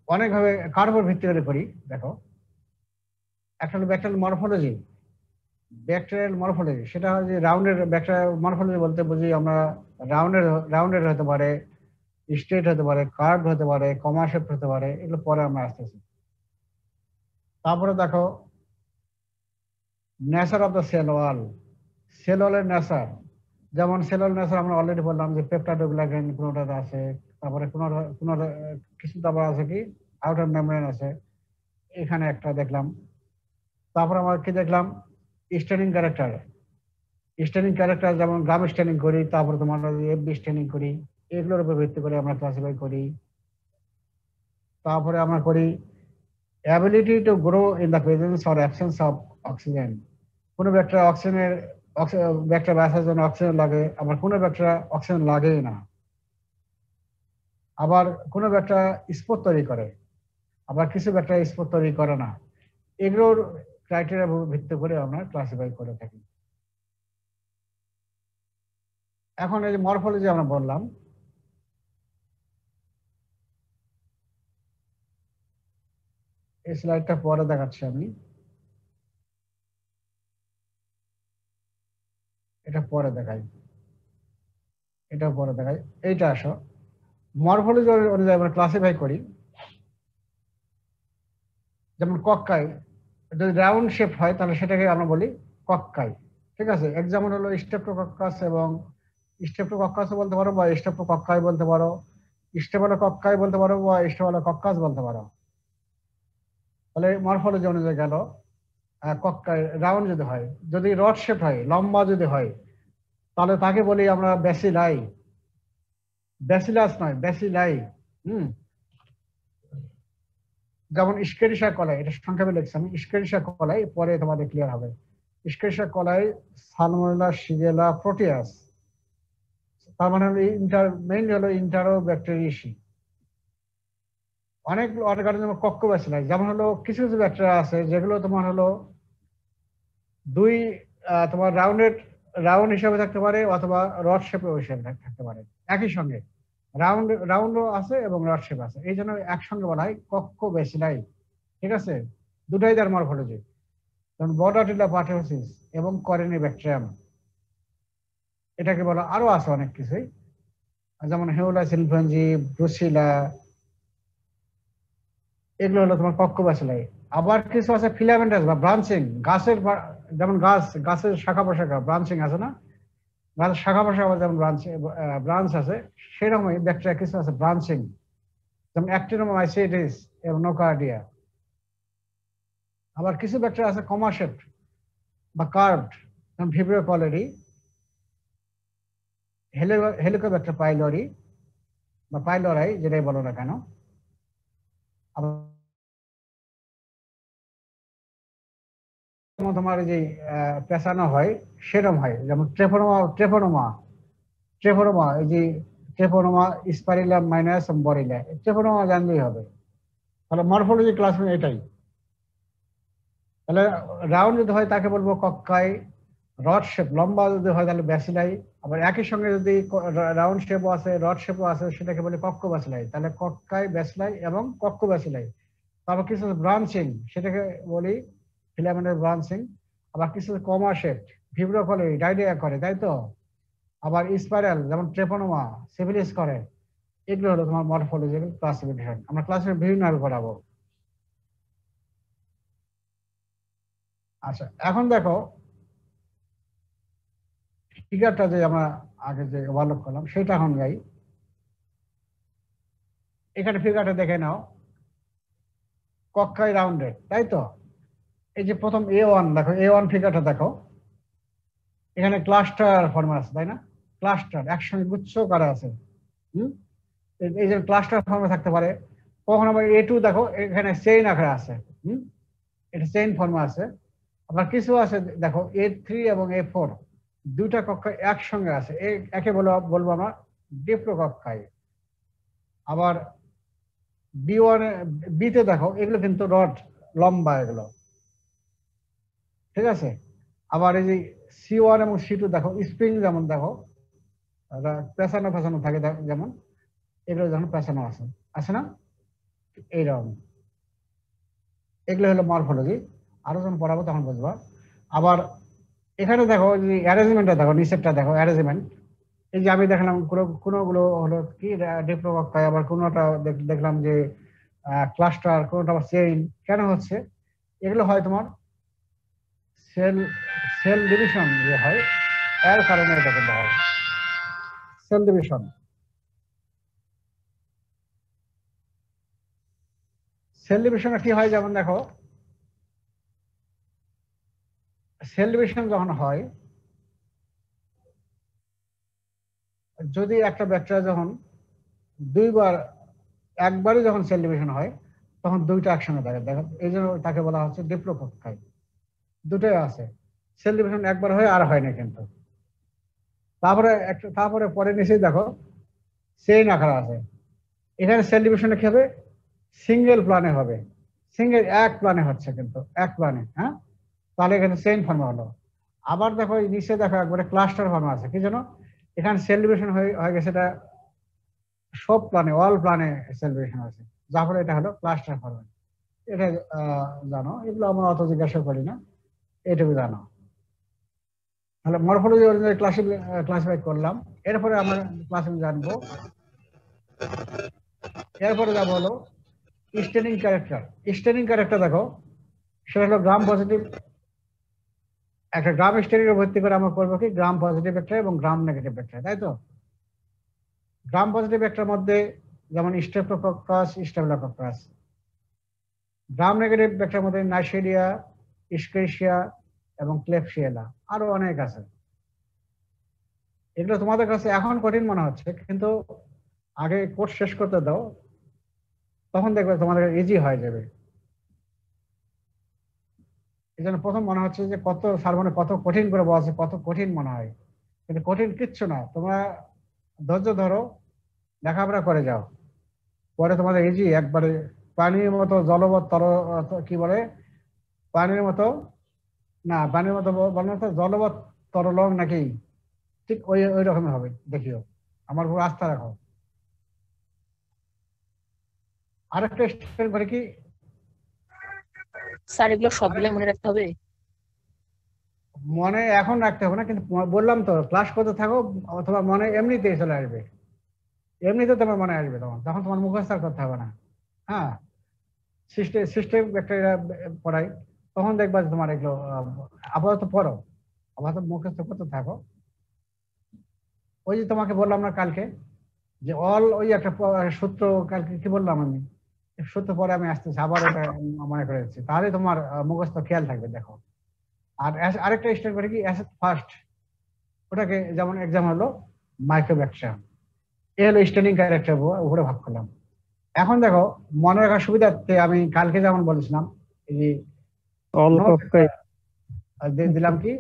অনেকভাবে কার উপর ভিত্তি করে করি। দেখো, একটা হলো ব্যাকটেরিয়াল মরফোলজি। ব্যাকটেরিয়াল মরফোলজি সেটা হয় যে রাউন্ডের ব্যাকটেরিয়াল মরফোলজি বলতে বুঝি আমরা রাউন্ডের হতে পারে, স্ট্রেট হতে পারে, কার্ভ হতে পারে, কমা শেপ হতে পারে, এগুলো পরে আমরা আসতেছি। তারপরে দেখো nature of the cell wall, cell ওয়ালের নেচার, যেমন সেল ওয়াল নেচার আমরা অলরেডি বললাম যে পেপটাইডোগ্লাইকান কোনোটাতে আছে, তারপরে কোনো কিছু তারপর আছে কি আউটার মেমব্রেন আছে, এখানে একটা দেখলাম। তারপর আমরা কি দেখলাম স্টেনিং ক্যারেক্টার, স্টেনিং ক্যারেক্টার যেমন গ্রাম স্টেনিং করি, তারপরে তোমার এফবি স্টেনিং করি, এগুলোর উপর ভিত্তি করে আমরা ক্লাসিফাই করি। তারপরে আমরা করি ability to grow in the presence or absence of oxygen. কোনো ব্যাকটেরিয়া ব্যাকটেরিয়া বাঁচার জন্য অক্সিজেন লাগে, আবার কোনো ব্যাকটেরিয়া অক্সিজেন লাগেই না। আবার কোনো ব্যাকটেরিয়া স্পোর তৈরি করে, আবার কিছু ব্যাকটেরিয়া স্পোর তৈরি করে না। এগুলোর ক্রাইটেরিয়া ভিত্তি করে আমরা ক্লাসিফাই করে থাকি। এখন এই যে মরফোলজি আমরা বললাম, এই স্লাইডটা পরে দেখাচ্ছি আমি, এটা পরে দেখাই, এটা পরে দেখাই। এইটা আসো, মরফোলজি অনুযায়ী আমরা ক্লাসিফাই করি। যেমন কক্কাই, যদি রাউন্ড শেপ হয় তাহলে সেটাকে আমরা বলি কক্কাই, ঠিক আছে। এক্সাম্পল হলো স্টেপ্টোকক্কাস, এবং স্টেপ্টোকক্কাস বলতে পারো বা স্টেপ্টোকক্কাই বলতে পারো, স্টেফিলোকক্কাই বলতে পারো বা স্টেফিলোকক্কাস বলতে পারো। তাহলে মরফোলজি অনুযায়ী গেল কক্কাই রাউন্ড যদি হয়, যদি রড শেপ হয়, লম্বা যদি হয়, তাহলে তাকে বলি আমরা ব্যাসিলাই, ব্যাসিলাস নয় ব্যাসিলাই। যেমন স্কেরিশা কলাই, এটা সংক্ষেপে লিখছি আমি, স্কেরিশা কলাই, পরে তোমাদের ক্লিয়ার হবে। স্কেরিশা কলাই, সালমোনেলা, শিগেলা, প্রোটিয়াস, তার মানে হলো মেইনলি হলো ইন্টারোব্যাকটেরিয়াসি। অনেক অর্গানিজম কক্কোব্যাসিলাই, যেমন হলো কিছু কিছু ব্যাকটেরিয়া আছে যেগুলো তোমার হলো তোমার রাউন্ড হিসাবে থাকতে পারে অথবা রড শেপে হিসাবে থাকতে পারে একই সঙ্গে। রাউন্ডও আছে এবং রড শেপ আছে, এই জন্য একসঙ্গে বলা হয় কক্কোব্যাসিলাই, ঠিক আছে। দুটাই তার মরফোলজি, যেমন বর্ডাটিলা পার্টিওসিস এবং করেনিব্যাকটেরিয়াম, এটাকে বলা। আরো আছে অনেক কিছুই, যেমন হেউলাস ইনফ্লুয়েঞ্জি, ব্রুসিলা, এগুলো হলো তোমার কক্কোব্যাসিলাই। আবার কিছু আছে ফিলামেন্টাস বা ব্রাঞ্চিং, গাছের, যেমন গাছের শাখা প্রশাখা ব্রাঞ্চিং আছে না, গাছের শাখা প্রশাখা যেমন ব্রাঞ্চ আছে, সেরকমই ব্যাকটেরিয়া কিছু আছে ব্রাঞ্চিং, যেমন অ্যাক্টিনোমাইসিটিস এবং নোকার্ডিয়া। আবার কিছু ব্যাকটেরিয়া আছে কমা শেপড বা কার্ভড, যেমন ভিব্রিও কলেরি, হেলিকোব্যাক্টার পাইলরি বা পাইলরাই, যেটাই বলো না কেন। তোমার যে পেঁচানো হয় সেরকম হয়, যেমন ট্রেফোনোমা, এই যে ট্রেফোনোমা, স্পাইরিলাম মাইনাস বরিলা, ট্রেফোনোমা জানলেই হবে। তাহলে মরফোলজি ক্লাস এটাই। তাহলে রাউন্ড যদি হয় তাকে বলবো কক্কাই, রড শেপ লম্বা যদি হয় তাহলে ব্যাসিলাই, আবার একই সঙ্গে যদি রাউন্ড শেপও আছে রড শেপও আছে সেটাকে বলি কক্কোব্যাসিলাই। তাহলে কক্কাই, ব্যাসিলাই এবং কক্কোব্যাসিলাই। তারপর কিছু ব্রাঞ্চিং, সেটাকে বলি ফিলামেন্টাস ব্রাঞ্চিং। আবার কিছু কমা শেপ, ভিব্রিও কলেরি, ডায়রিয়া করে, তাই তো। আবার স্পাইরাল, যেমন ট্রেপোনোমা, সিফিলিস করে। এগুলো হলো তোমার মরফোলজিক্যাল ক্লাসিফিকেশন। আমরা ক্লাসিফিকেশন বিভিন্নভাবে করাবো। আচ্ছা, এখন দেখো ফিগারটা যে আমরা আগে যে ওভারলোক করলাম সেটা এখন যাই। এখানে ফিগারটা দেখে নাও, কক্কাই রাউন্ডেড, তাই তো। এই যে প্রথম A1 দেখো, A1 ফিগারটা দেখো, এখানে ক্লাস্টার ফর্মে আছে, তাই না। ক্লাস্টার একসঙ্গে গুচ্ছ করা আছে। এই যে ক্লাস্টার ফর্মে থাকতে পারে। কখন আবার A2 দেখো, এখানে চেইন আকারে আছে, এটা চেইন ফর্মে আছে। আবার কিছু আছে দেখো A3 এবং A4, দুইটা কক্ষাই একসঙ্গে আছে, একে বলবো আমরা ডিপ্লোকক্কাই। আবার B1 B তে দেখো, এগুলো কিন্তু লম্বা এগুলো, ঠিক আছে। আবার এই যে C1 এবং C2 দেখো স্প্রিং যেমন দেখো পেছানো পেছানো থাকে যেমন, এগুলো যেমন পেছানো আছে, আছে না এইরকম। এগুলো হলো মরফোলজি, আরো যখন পড়াবো তখন বুঝবো। আবার এখানে দেখো যে অ্যারেঞ্জমেন্টটা দেখো, নিচেরটা দেখো অ্যারেঞ্জমেন্ট। এই যে আমি দেখলাম কোনগুলো হলো কি ডিপ্লোবক্তায়, আবার কোনোটা দেখলাম যে ক্লাস্টার, কোনোটা আবার চেইন। কেন হচ্ছে? এগুলো হয় তোমার সেল ডিভিশন যে হয় এর কারণে এটা কিন্তু হয় সেল ডিভিশন। সেল ডিভিশনে কি হয়, যেমন দেখো সেল ডিভিশন যখন হয়, যদি একটা ব্যাকটেরিয়া যখন একবারই যখন সেল ডিভিশন হয় তখন দুইটা একসঙ্গে থাকে, দেখো এই জন্য তাকে বলা হচ্ছে ডিপ্লোকক্কাই। দুটোই আছে, সেল ডিভিশন একবার হয় আর হয় না কিন্তু। তারপরে পরে নিচে দেখো চেইন আকার আছে। এখানে সেল ডিভিশনে কি হবে? সিঙ্গেল প্লানে হবে, এক প্লানে হচ্ছে কিন্তু, এক প্লানে, হ্যাঁ। তাহলে এখানে চেইন ফর্ম হলো। আবার দেখো নিচে দেখো একবারে ক্লাস্টার ফর্ম আছে, কি জানো? এখানে সেল ডিভিশন হয়ে গেছে, এটা সব প্লানে, অল প্লানে সেল ডিভিশন আছে, যার ফলে এটা হলো ক্লাস্টার ফর্ম। এটা জানো, এগুলো আমরা অত জিজ্ঞাসা করি না, এটুকু জানো। তাহলে মরফোলজি ক্লাসিফাই করলাম। এরপরে আমরা ক্লাসে জানবো, এরপরে যাবো হলো স্টেনিং ক্যারেক্টার। স্টেনিং ক্যারেক্টার দেখো, সেটা হলো গ্রাম পজিটিভ। একটা গ্রাম স্টেনিং এর ভিত্তি করে আমরা করবো কি, গ্রাম পজিটিভ ব্যাকটেরিয়া এবং গ্রাম নেগেটিভ ব্যাকটেরিয়া, তাই তো। গ্রাম পজিটিভ ব্যাকটেরিয়ার মধ্যে যেমন স্ট্রেপ্টোকক্কাস, স্টেফিলোকক্কাস। গ্রাম নেগেটিভ ব্যাকটেরিয়ার মধ্যে নাইসেরিয়া, ইস্কেরিসিয়া এবং ক্লেপসিয়েলা, আরো অনেক আছে। এগুলো তোমাদের কাছে এখন কঠিন মনে হচ্ছে, কিন্তু আগে কোর্স শেষ করতে দাও, তখন দেখবে তোমাদের ইজি হয়ে যাবে। এই জন্য প্রথম মনে হচ্ছে যে কত সারমনে কত কঠিন করে বলছে, কত কঠিন মনে হয়, কিন্তু কঠিন কিচ্ছু না। তোমরা ধৈর্য ধরো, লেখাপড়া করে যাও, পরে তোমাদের ইজি একবারে। পানির মতো জলবৎ কি বলে, পানির মতো না, পানির মতো বলে না তো, জলবৎ তরলং নাকি, ঠিক ওই রকমই হবে, দেখিও, আমার উপর আস্থা রাখো। আরেকটা স্টেপ করে কি স্যার, এগুলো সবগুলো মনে রাখতে হবে? মনে এখন রাখতে হবে না, কিন্তু বললাম তো ক্লাস করতে থাকো, অথবা মনে এমনিতেই চলে আসবে, এমনিতে তোমার মনে আসবে, তখন তোমার মুখস্থ করতে হবে না। হ্যাঁ, সিস্টেম ব্যাকটেরিয়া পড়াই, তখন দেখবা যে তোমার এগুলো আপাতত পড়ো, আপাতত মুখস্থ করতে থাকো। ওই যে তোমাকে বললাম না কালকে যে ওই একটা সূত্র, কালকে কি বললাম আমি, সূত্র পরে আমি আসতেছি, আবার ওটা মনে করে দিচ্ছি, তাহলে তোমার মুখস্থ খেয়াল থাকবে। দেখো, আর আরেকটা স্টেপ করে কি অ্যাসিড ফার্স্ট, ওটাকে যেমন এক্সাম হলো মাইক্রোব্যাকটেরিয়া, এ হলো স্টেনিং ক্যারেক্টার, উপরে ভাগ করলাম। এখন দেখো মনে রাখার সুবিধার্থে আমি কালকে যেমন বলেছিলাম, এই যে দিলাম কি,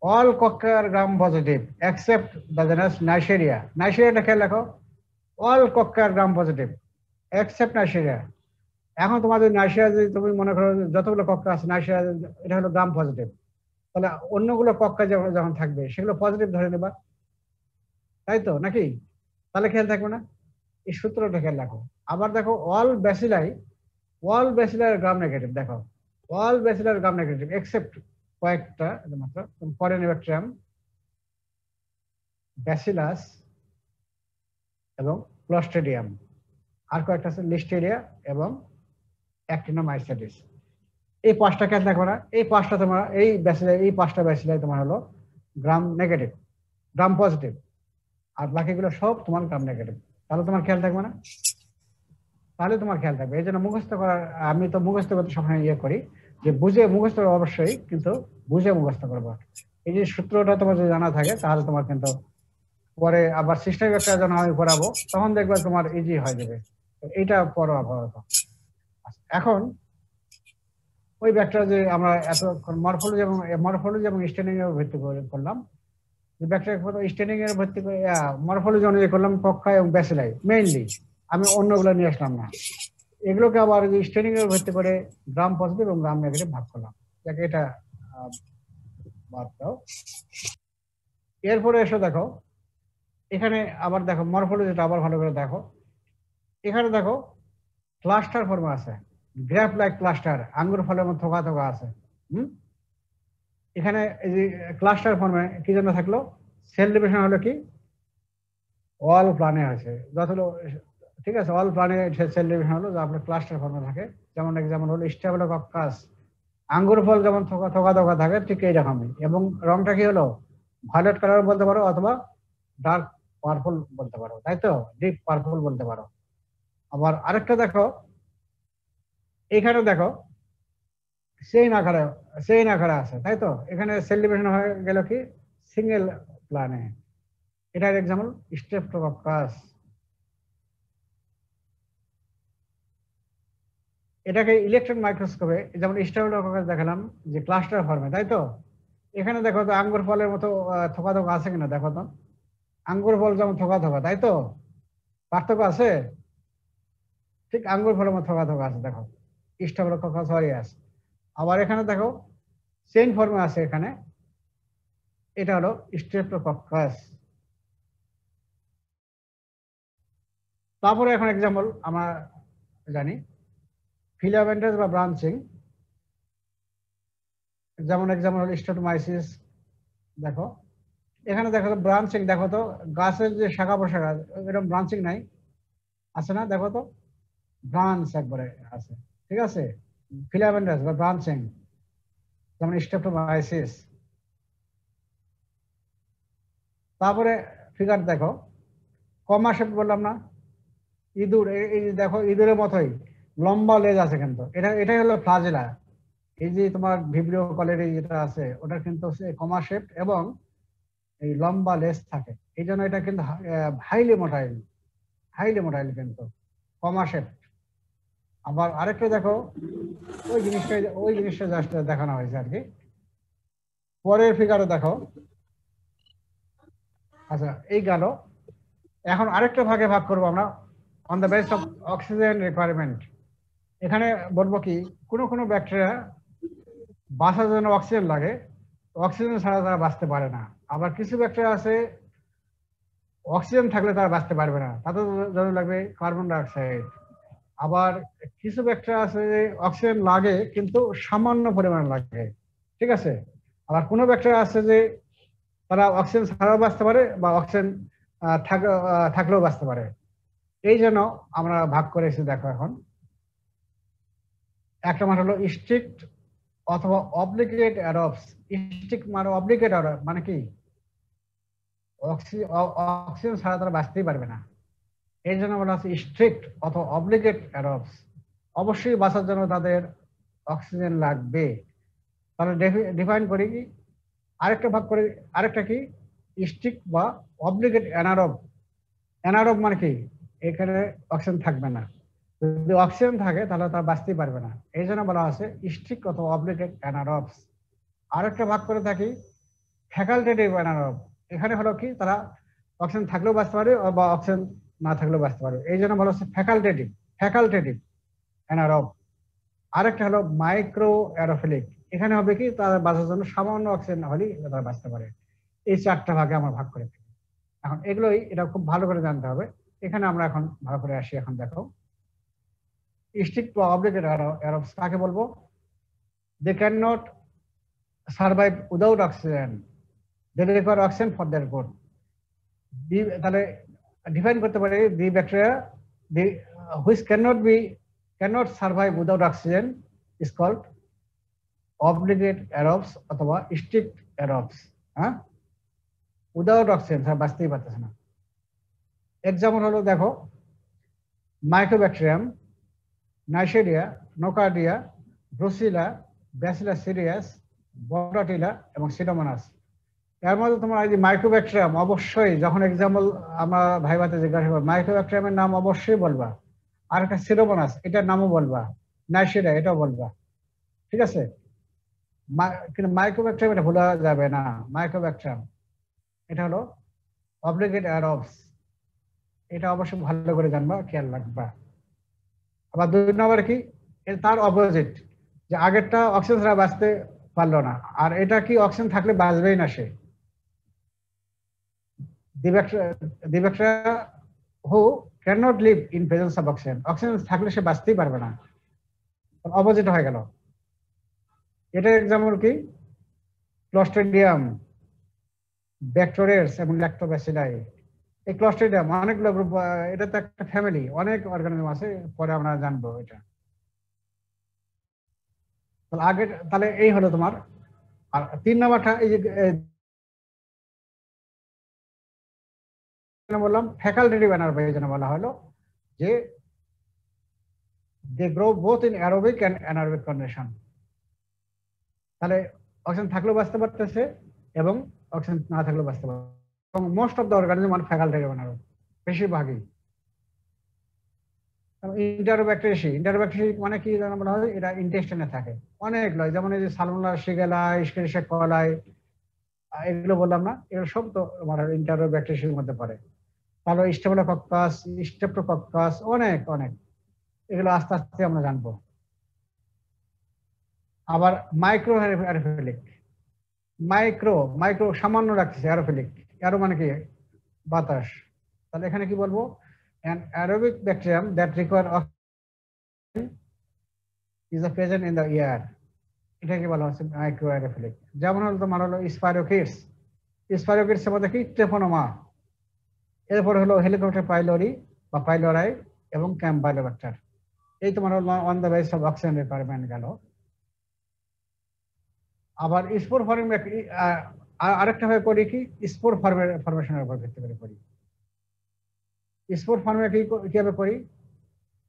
all cocci are Gram positive except the genus Neisseria. নাইসেরিয়াটা খেয়াল রাখো, all cocci are Gram positive except Neisseria. এখন তোমাদের নাইসেরিয়া যদি তুমি মনে করো যতগুলো কক্কা আছে নাইসেরিয়া, এটা হলো গ্রাম পজিটিভ, তাহলে অন্যগুলো কক্কা যখন থাকবে সেগুলো পজিটিভ ধরে নেবা, তাই তো নাকি? তাহলে খেয়াল থাকবে না, এই সূত্রটা খেয়াল রাখো। আবার দেখো অল ব্যাসিলার গ্রাম নেগেটিভ, দেখো অল ব্যাসিলার গ্রাম নেগেটিভ এক্সেপ্ট কয়েকটা মাত্র, ফরেনিব্যাকটেরিয়াম, ব্যাসিলাস এবং ক্লস্ট্রিডিয়াম, আর কয়েকটা আছে লিস্টেরিয়া এবং অ্যাক্টিনোমাইসিটিস। এই পাঁচটা খেয়াল থাকবে না, এই পাঁচটা তোমার এই পাঁচটা ব্যাসিলাই তোমার হলো গ্রাম নেগেটিভ, গ্রাম পজিটিভ, আর বাকিগুলো সব তোমার গ্রাম নেগেটিভ। তাহলে তোমার খেয়াল থাকবে না, তাহলে তোমার খেয়াল থাকবে। এই জন্য মুখস্থ করার, আমি তো মুখস্থ করতে সবসময় ইয়ে করি যে বুঝে মুখস্থ অবশ্যই, কিন্তু বুঝে মুখস্থ করবো। এই যে সূত্রটা তোমার যদি জানা থাকে তাহলে তোমার কিন্তু পরে আবার সিস্টেম একটা যখন আমি পড়াবো তখন দেখবে তোমার ইজি হয়ে যাবে। এইটা পড়ো আপাতত। এখন ওই ব্যাকটেরিয়া যে আমরা এত মরফোলজি এবং স্টেনিং এর ভিত্তি করলাম, যে ব্যাকটেরিয়া স্টেনিং এর ভিত্তি করে মরফোলজি অনুযায়ী করলাম কক্কা এবং ব্যাসিলাই মেইনলি, আমি অন্যগুলো নিয়ে আসলাম না। এগুলোকে আবার স্টেনিং এর ভিত্তি করে গ্রাম পজিটিভ এবং গ্রাম নেগেটিভ ভাগ করলাম, যাকে এটা বাদ দাও। এরপরে এসে দেখো এখানে আবার দেখো মরফোলজিটা আবার ভালো করে দেখো। এখানে দেখো ক্লাস্টার ফর্মে আছে, গ্রাফ লাইক ক্লাস্টার, আঙ্গুর ফলের মতো থোকা থোকা আছে। এখানে এই যে ক্লাস্টার ফর্মে কি জন্য থাকলো? সেল ডিভিশন হলো কি অল প্লানে আছে যতগুলো, ঠিক আছে, অল প্লানে সেল ডিভিশন হলো যা আপনার ক্লাস্টার ফর্মে থাকে। যেমন এক্সাম্পল হলো স্টেফিলোকক্কাস, আঙ্গুর ফল যেমন থোকা থোকা থোকা থাকে ঠিক এইরকমই, এবং রংটা কি হলো ভায়োলেট কালার বলতে পারো অথবা ডার্ক পার্পল বলতে পারো, তাই তো, ডিপ পার্পল বলতে পারো। আবার আরেকটা দেখো, এখানে দেখো চেইন আকারে আছে, তাই তো। এখানে সেল ডিভিশন হয়ে গেল কি সিঙ্গেল প্লানে। এটার এক্সাম্পল স্টেফিলোকক্কাস। এটাকে ইলেকট্রন মাইক্রোস্কোপে যেমন স্টেফিলোকক্কাস দেখালাম যে ক্লাস্টার ফর্মে, তাই তো। এখানে দেখো তো আঙ্গুর ফলের মতো থোকা থোকা আছে কিনা, দেখো তো আঙ্গুর ফল যেমন থোকা থোকা, তাই তো, পার্থক্য আছে, ঠিক আঙ্গুর ফলের মতো থোকা থোকা আছে, দেখো স্টেফিলোকক্কাস হয়ে আছে। আবার এখানে দেখো চেইন ফর্মে আছে, এখানে এটা হলো স্টেফিলোকক্কাস। তারপরে এখন এক্সাম্পল আমরা জানি ফিলামেন্টাস বা ব্রাঞ্চিং, যেমন এক্সাম্পল হলো স্টেটোমাইসিস। দেখো এখানে দেখো তো ব্রাঞ্চিং, দেখো তো গাছের যে শাখা প্রশাখা এরকম ব্রাঞ্চিং নাই, আছে না, দেখো তো ব্রাঞ্চ একবারে আছে, ঠিক আছে, ফিলামেন্টাস বা ব্রাঞ্চিং, যেমন স্টেটোমাইসিস। তারপরে ফিগার দেখো কমা শেপ বললাম না, ইঁদুর, এই দেখো ইঁদুরের মতোই লম্বা লেজ আছে, কিন্তু এটাই হলো ফ্লাজেলা। এই যে তোমার ভিব্রিও কলের যেটা আছে ওটা কিন্তু কমা শেপ এবং এই লম্বা লেজ থাকে, এই জন্য এটা কিন্তু হাইলি মোটাইল কিন্তু কমা শেপ। আবার আরেকটা দেখো ওই জিনিসটা জাস্ট দেখানো হয়েছে আর কি। পরের ফিগারে দেখো, আচ্ছা এই গেল। এখন আরেকটা ভাগে ভাগ করবো আমরা on the base of oxygen requirement. এখানে বলবো কি কোনো ব্যাকটেরিয়া বাঁচার জন্য অক্সিজেন লাগে, অক্সিজেন ছাড়া তারা বাঁচতে পারে না। আবার কিছু ব্যাকটেরিয়া আছে অক্সিজেন থাকলে তারা বাঁচতে পারবে না, তাদের জন্য লাগবে কার্বন ডাইঅক্সাইড। আবার কিছু ব্যাকটেরিয়া আছে যে অক্সিজেন লাগে কিন্তু সামান্য পরিমাণ লাগে, ঠিক আছে। আবার কোনো ব্যাকটেরিয়া আছে যে তারা অক্সিজেন ছাড়াও বাঁচতে পারে বা অক্সিজেন থাকলেও বাঁচতে পারে। এই জন্য আমরা ভাগ করেছি, দেখো এখন একটা মানে হলো স্ট্রিক্ট অথবা অব্লিগেট অ্যাডপস। স্ট্রিক্ট মানে অব্লিগেট অ্যাডপ মানে কি অক্সিজেন ছাড়া তারা বাঁচতেই পারবে না, এই জন্য বলা হচ্ছে স্ট্রিক্ট অথবা অব্লিগেট অ্যাডপস। অবশ্যই বাঁচার জন্য তাদের অক্সিজেন লাগবে। তাহলে ডিফাইন করি কি আরেকটা ভাগ করে, আরেকটা কি স্ট্রিক্ট বা অব্লিগেট অ্যানারব। অ্যানারব মানে কি এখানে অক্সিজেন থাকবে না, যদি অক্সিজেন থাকে তাহলে তারা বাঁচতেই পারবে না, এই জন্য বলা আছে স্ট্রিক্ট অথবা অব্লিগেট অ্যানারবস। আরেকটা ভাগ করে থাকি ফ্যাকাল্টেটিভ অ্যানারব। এখানে হলো কি তারা অক্সিজেন থাকলেও বাঁচতে পারে বা অক্সিজেন না থাকলেও বাঁচতে পারে, এই জন্য বলা হচ্ছে ফ্যাকাল্টেটিভ অ্যানারব। আরেকটা হলো মাইক্রো অ্যারোফিলিক। এখানে হবে কি তারা বাঁচার জন্য সামান্য অক্সিজেন হলেই তারা বাঁচতে পারে। এই চারটা ভাগে আমরা ভাগ করে থাকি। এখন এগুলোই এটা খুব ভালো করে জানতে হবে। এখানে আমরা এখন ভালো করে আসি। এখন দেখো স্ট্রিক্ট বা অব্লিগেট অ্যারোবস কাকে বলবো? They can not survive without oxygen, they require oxygen for their growth. তাহলে ডিফাইন করতে পারি the bacteria the which cannot survive without oxygen is called obligate aerobes অথবা strict aerobes। হ্যাঁ, উইদাউট অক্সিজেন তারা বাঁচতেই পারতেছে না। এক্সাম্পল হলো দেখো Mycobacterium, Neisseria, Nocardia, Brucella, Bacillus cereus, Bordetella এবং সিডোমোনাস। এর মধ্যে তোমার এই যে মাইক্রোব্যাকটেরিয়াম অবশ্যই যখন এক্সাম্পল আমরা ভাইভাতে জিজ্ঞাসা করবো মাইক্রোব্যাকটেরিয়ামের নাম অবশ্যই বলবা, আর একটা সিডোমোনাস এটার নামও বলবা, নাইসেরিয়া এটাও বলবা, ঠিক আছে। কিন্তু মাইক্রোব্যাকটেরিয়াম এটা ভুলা যাবে না। মাইক্রোব্যাকটেরিয়াম এটা হলো অব্লিগেট অ্যারোবস, এটা অবশ্যই ভালো করে জানবা, খেয়াল রাখবা। আবার 2 নম্বরে কি তার অপোজিট, যে আগেরটা অক্সিজেন ছাড়া বাঁচতে পারলো না, আর এটা কি অক্সিজেন থাকলে বাঁচবেই না সে। the bacteria who cannot live in presence of oxygen, oxygen থাকলে সে বাঁচতেই পারবে না, অপোজিট হয়ে গেল। এটা এক্সাম্পল কি ক্লস্ট্রিডিয়াম, ব্যাকটেরিয়াস এবং ল্যাক্টোব্যাসিলাই। এই ক্লস্ট্রিডিয়াম অনেকগুলো গ্রুপ, এটা তো একটা ফ্যামিলি, অনেক অর্গানিজম আছে, পরে আমরা জানবো এটা। তাহলে আগে তাহলে এই হলো তোমার। আর 3 নাম্বারটা এই যে বললাম ফ্যাকাল্টেটিভ অ্যানারোবিক, এই জন্য বলা হলো যে they grow both in aerobic and anaerobic condition. তাহলে অক্সিজেন থাকলেও বাঁচতে পারতেছে এবং অক্সিজেন না থাকলেও বাঁচতে পারবে, এবং মোস্ট অফ দ্য অর্গানিজম আর ফ্যাকাল্টেটিভ অ্যানারোবিক, বেশিরভাগই। ইন্টারোব্যাকটেরিয়া মানে কি বলা হয়, এটা ইন্টেস্টাইনে থাকে অনেক লয়, যেমন এই যে সালমোনেলা, শিগেলা, ইস্কেরিশিয়া কোলাই, এগুলো বললাম না, এগুলো সব তো আমার ইন্টারোব্যাকটেরিয়ার মধ্যে পড়ে। তাহলে স্টেফিলোকক্কাস, স্ট্রেপ্টোকক্কাস, অনেক অনেক, এগুলো আস্তে আস্তে আমরা জানবো। আবার মাইক্রো অ্যারোফিলিক, মাইক্রো সামান্য রাখতেছে অ্যারোফিলিক, অ্যারো মানে কি বাতাস। তাহলে এখানে কি বলবো, an aerobic bacterium that require oxygen is present in the air, এটাকে বলা হচ্ছে মাইক্রো অ্যারোফিলিক। যেমন হলো তোমার হলো স্পাইরোকিটস, স্পাইরোকিটসের মধ্যে কি ট্রেপোনোমা, এরপর হলো হেলিকপ্টার পাইলোরি বা পাইলোরাই এবং ক্যাম্পাইলোব্যাক্টার। এই তোমার হলো on the base of oxygen requirement গেল। আবার স্পোর ফর্মিং আরেকটা ভাবে করি কি, স্পোর ফরমেশনের উপর ভিত্তি করে করি। স্পোর ফর্মে কিভাবে করি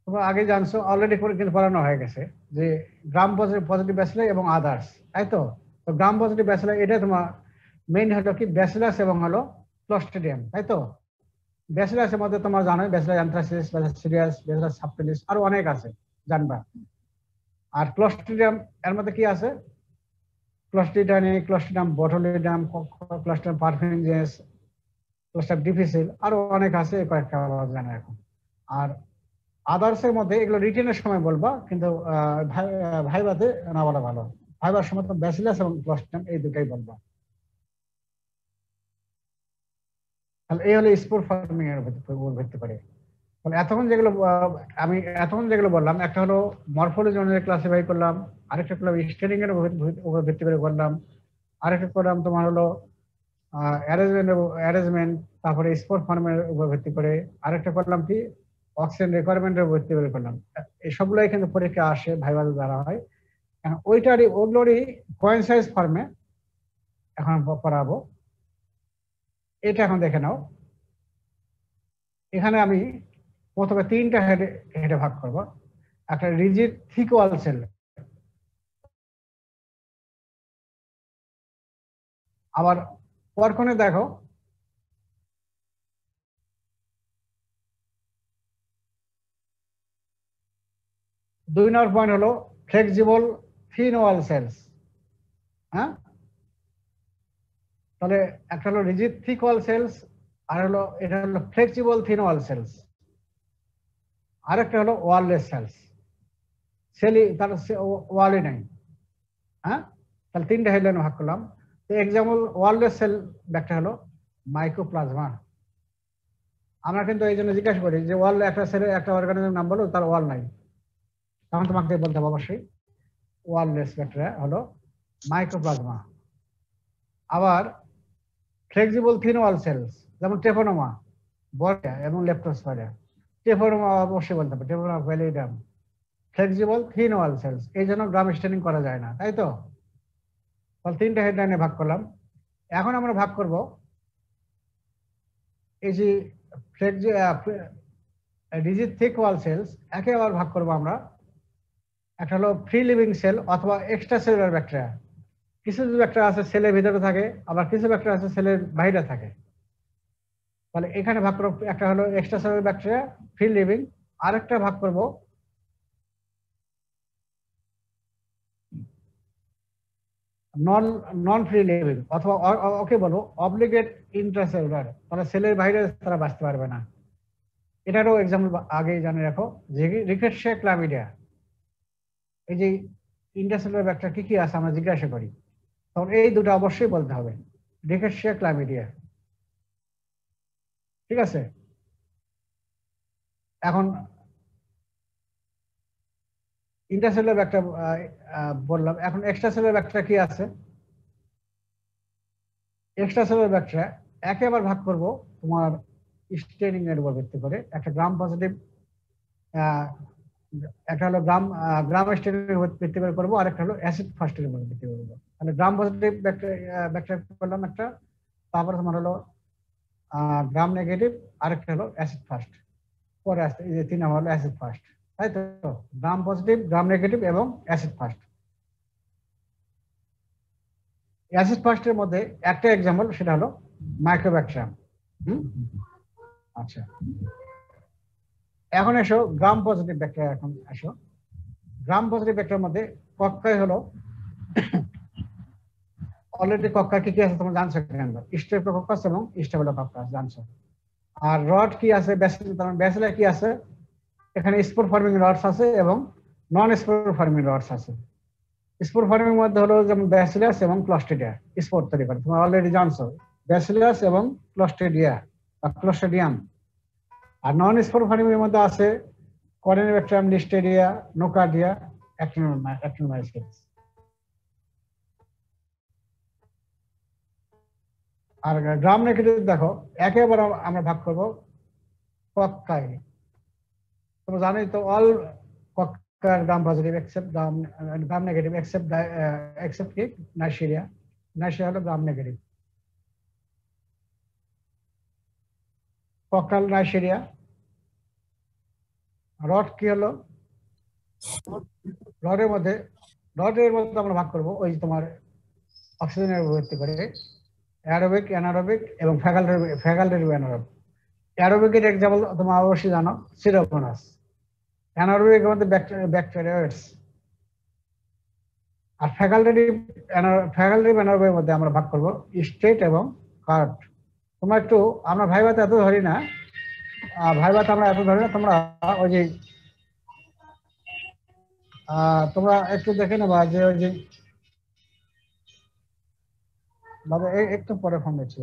তোমরা আগে জানছো, অলরেডি কিন্তু পড়ানো হয়ে গেছে যে গ্রাম পজিটিভ ব্যাসিলাই এবং আদার্স, তাই তো। গ্রাম পজিটিভ ব্যাসিলাই এটা তোমার মেইন হলো কি ব্যাসিলাস এবং হলো ক্লস্ট্রিডিয়াম, তাই তো। ব্যাসিলাসের মধ্যে তোমরা জানো Bacillus anthracis, Bacillus cereus, Bacillus subtilis, আরো অনেক আছে জানবা। আর ক্লস্ট্রিডিয়াম এর মধ্যে কি আছে, ক্লস্ট্রিডিয়াম বটুলিডিয়াম, ক্লস্ট্রিডিয়াম পারফিউজেন্স, ক্লস্ট্রিডিয়াম ডিফিসিল, আরো অনেক আছে, কয়েকটা জানা এখন। আর আদার্সের মধ্যে এগুলো রিটেনের সময় বলবা, কিন্তু ভাইভাতে না বলা ভালো। ভাইবার সময় তো ব্যাসিলাস এবং ক্লস্ট্রিডিয়াম এই দুটাই বলবা। তাহলে এই হলো স্পোর ফর্মিং এর উপর ভিত্তি করে। তাহলে আমি এতক্ষণ যেগুলো বললাম, একটা হলো মরফোলজি অনুযায়ী ক্লাসিফাই করলাম, আরেকটা করলাম স্টেনিং এর উপর ভিত্তি করে করলাম, আরেকটা করলাম তোমার হলো অ্যারেঞ্জমেন্ট, তারপরে স্পোর ফর্মের উপর ভিত্তি করে, আরেকটা করলাম কি অক্সিজেন রিকোয়ারমেন্টের উপর ভিত্তি করে করলাম। এই সবগুলোই কিন্তু পরীক্ষা আসে, ভাইভাতে দ্বারা হয়। ওগুলোরই কোয়েনসাইজ ফর্মে এখন পড়াবো। এটা এখন দেখে নাও, এখানে আমি প্রথমে 3টা হেডে ভাগ করব। একটা রিজিড থিক ওয়াল সেল, আবার পরক্ষণে দেখো দুই নম্বর পয়েন্ট হলো ফ্লেক্সিবল থিন ওয়াল সেলস। হ্যাঁ, তাহলে একটা হলো রিজিড থিক ওয়াল সেলস, আর হলো এটা হলো ফ্লেক্সিবল থিন ওয়াল সেলস, আরেকটা হলো ওয়াললেস সেলস। সেলই তার ওয়ালই নাই। হ্যাঁ, তাহলে 3টা হেডলাইন ভাগ করলাম। তো এক্সাম্পল ওয়াললেস সেল ব্যাকটা হলো মাইক্রোপ্লাজমা। আমরা কিন্তু এই জন্য জিজ্ঞাসা করি যে ওয়াল একটা সেলে একটা অর্গানিজম নাম বলো, তার ওয়াল নাই, তখন তোমাকে বলতে হবে অবশ্যই ওয়াললেস ব্যাকটেরিয়া হলো মাইক্রোপ্লাজমা। আবার ফ্লেক্সিবল থিন ওয়াল সেলস যেমন ট্রেপোনোমা, বরিয়া এবং লেপ্টোস্পাইরা। ট্রেপোনোমা অবশ্যই বলতে হবে, ট্রেপোনোমা ভ্যালিডাম, ফ্লেক্সিবল থিন ওয়াল সেলস, এই জন্য গ্রাম স্টেনিং করা যায় না, তাই তো। তাহলে 3টা হেডলাইনে ভাগ করলাম। এখন আমরা ভাগ করব এই যে রিজিড থিক ওয়াল সেলস, একে আবার ভাগ করবো আমরা। একটা হলো ফ্রি লিভিং সেল অথবা এক্সট্রা সেলুলার ব্যাকটেরিয়া। কিছু ব্যাকটেরিয়া আছে সেলের ভিতরে থাকে, আবার কিছু ব্যাকটেরিয়া আছে সেলের বাইরে থাকে। তাহলে এখানে ভাগ করব, একটা হলো extra cellular bacteria free living, আরেকটা ভাগ করব নন ফ্রি লিভিং, অথবা ওকে বলবো অব্লিগেট ইন্ট্রাসেলুলার, তাহলে সেলের বাইরে তারা বাঁচতে পারবে না। এটারও এক্সাম্পল আগে জানে রাখো যে রিকেটশিয়া ক্লামিডিয়া। এই যে ইন্টারসেলুলার ব্যাকটেরিয়া কি কি আছে আমরা জিজ্ঞাসা করি, তখন এই দুটো অবশ্যই বলতে হবে, রিকেটশিয়া ক্লামিডিয়া। ঠিক আছে, এখন ইন্টারসেলুলার ব্যাকটেরিয়া বললাম, এখন এক্সট্রাসেলুলার ব্যাকটেরিয়া কি আছে? এক্সট্রাসেলুলার ব্যাকটেরিয়া একেবারে ভাগ করব তোমার স্টেনিং এর উপর ভিত্তি করে। একটা গ্রাম পজিটিভ, একটা হলো গ্রাম স্টেনিং এর উপর ভিত্তি করে করবো, আর একটা হলো অ্যাসিড ফাস্টের উপর ভিত্তি করে করবো। তাহলে গ্রাম পজিটিভ ব্যাকটেরিয়া করলাম একটা, তারপরে তোমার হলো গ্রাম নেগেটিভ, আরেকটা হলো অ্যাসিড ফাস্ট। পরে আসতে এই যে 3 নাম্বার হলো অ্যাসিড ফাস্ট, তাই তো? গ্রাম পজিটিভ, গ্রাম নেগেটিভ এবং অ্যাসিড ফাস্ট। অ্যাসিড ফাস্টের মধ্যে একটা এক্সাম্পল, সেটা হলো মাইক্রোব্যাকটেরিয়াম। আচ্ছা, এখন এসো গ্রাম পজিটিভ ব্যাকটেরিয়া। এখন এসো গ্রাম পজিটিভ ব্যাকটেরিয়ার মধ্যে কক্কাই হলো অলরেডি কক্কা কি কি আছে তোমরা জানছো কেন? স্ট্রেপ্টোকক্কাস এবং স্টেফিলোকক্কাস জানছো। আর রড কি আছে? ব্যাসিলা কি আছে? এখানে স্পোর ফর্মিং রডস আছে এবং নন স্পোর ফর্মিং রডস আছে। স্পোর ফর্মিং মধ্যে হলো যেমন ব্যাসিলাস এবং ক্লস্ট্রিডিয়া স্পোর তৈরি করে, তোমরা অলরেডি জানছো, ব্যাসিলাস এবং ক্লস্ট্রিডিয়া বা ক্লস্ট্রিডিয়াম। আর নন স্পোর ফর্মিং এর মধ্যে আছে করেনিব্যাকটেরিয়াম, লিস্টেরিয়া, নোকার্ডিয়া, অ্যাক্টিনোমাইসিস। আর গ্রাম নেগেটিভ দেখো একেবারে আমরা ভাগ করবো কক্কায়। তোমরা জানোই তো all cocci are Gram positive except Gram negative except কি নাইজেরিয়া। নাইজেরিয়া হলো Gram negative. Coccal Neisseria. Rod কি হলো? রডের মধ্যে আমরা ভাগ করবো ওই তোমার অক্সিজেনের উপর ভিত্তি করে অ্যারোবিক, অ্যানারোবিক এবং ফ্যাকাল্টেটিভ অ্যানারোবিক। অ্যারোবিকের এক্সাম্পল তোমরা অবশ্যই জানো, সিরোপোনাস। অ্যানারোবিকের মধ্যে ব্যাকটেরিয়াস। আর ফ্যাকাল্টেটিভ অ্যানারোবিকের মধ্যে আমরা ভাগ করবো স্ট্রেট এবং কার্ভড। তোমরা একটু, আমরা ভাইভাতে এত ধরি না, তোমরা ওই যে তোমরা একটু দেখে নেবা যে ওই যে বাবা একটু পরে ফোন দিচ্ছি,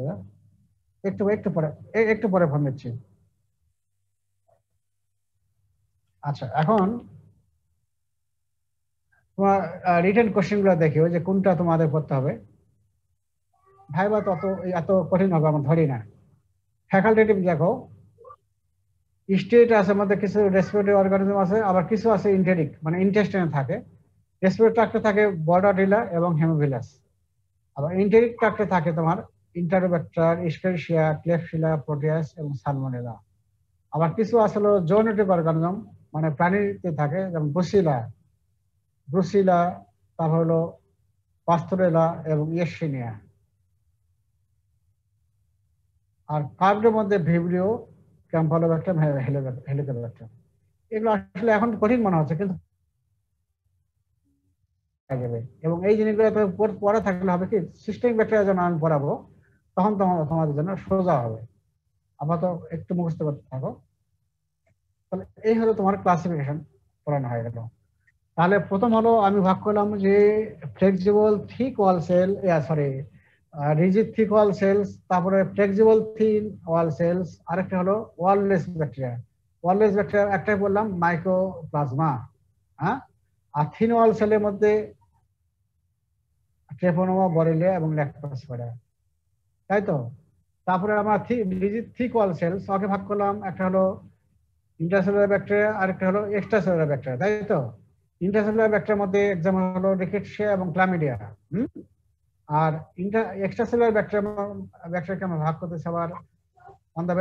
একটু পরে ফোন দিচ্ছি। আচ্ছা, এখন তোমার রিটেন কোশ্চেন গুলো দেখি, ওই যে কোনটা তোমাদের করতে হবে। ভাইবা তো এত কঠিন হবে আমরা ধরি না। ফ্যাকাল্টেটিভ দেখো, স্টেট আছে মধ্যে কিছু রেসপিরেটরি অর্গানিজম আছে, আবার কিছু আছে ইন্টেরিক মানে ইন্টেস্টাইনে থাকে। রেসপিরেটরি ট্র্যাক্টে থাকে বর্ডারিলা এবং হেমোভিলাস। আবার ইন্টেরিক ট্র্যাক্টে থাকে তোমার ইন্টারোব্যাক্টার, এস্কেরিশিয়া, ক্লেফসিলা, প্রোটিয়াস এবং সালমোনেলা। আবার কিছু আসলে জোনোটিক অর্গানিজম মানে প্রাণীতে থাকে, যেমন ব্রুসিলা, তারপর হলো পাস্তোরেলা এবং ইয়েরসিনিয়া। আর কার্ভের মধ্যে ভিব্রিও, ক্যাম্পালোব্যাক্টার, হেলিকোব্যাক্টার। এগুলো আসলে এখন কঠিন মনে হচ্ছে, কিন্তু এবং এই জিনিসগুলো পড়া থাকলে হবে কি, সিস্টেমিক ব্যাকটেরিয়া যখন আমি পড়াবো তখন তোমাদের জন্য সোজা হবে। আপাতত একটু মুখস্থ করতে থাকো। তাহলে এই হলো তোমার ক্লাসিফিকেশন পড়ানো হয়ে গেল। তাহলে প্রথম হলো আমি ভাগ করলাম যে ফ্লেক্সিবল থিক ওয়াল সেল, রিজিড থিক ওয়াল সেলস, তারপরে ফ্লেক্সিবল থিন ওয়াল সেলস, আরেকটা হলো ওয়াললেস ব্যাকটেরিয়া। ওয়াললেস ব্যাকটেরিয়া একটাই বললাম মাইক্রোপ্লাজমা, হ্যাঁ। আর থিন ওয়াল সেলের মধ্যে ট্রেপোনোমা, বরেলিয়া এবং ল্যাক্টোস্পিরা, তাই তো। তারপরে আমরা রিজিড থিক ওয়াল সেলস ওকে ভাগ করলাম, একটা হলো ইন্টারসেলুলার ব্যাকটেরিয়া, আরেকটা হলো এক্সট্রাসেলুলার ব্যাকটেরিয়া, তাই তো। ইন্টারসেলুলার ব্যাকটেরিয়ার মধ্যে এক্সাম্পল হলো রিকেটশিয়া এবং ক্লামিডিয়া। আর এক্সট্রাসেলুলার ব্যাকটেরিয়াকে আমরা ভাগ করতেছি আবার অন দ্য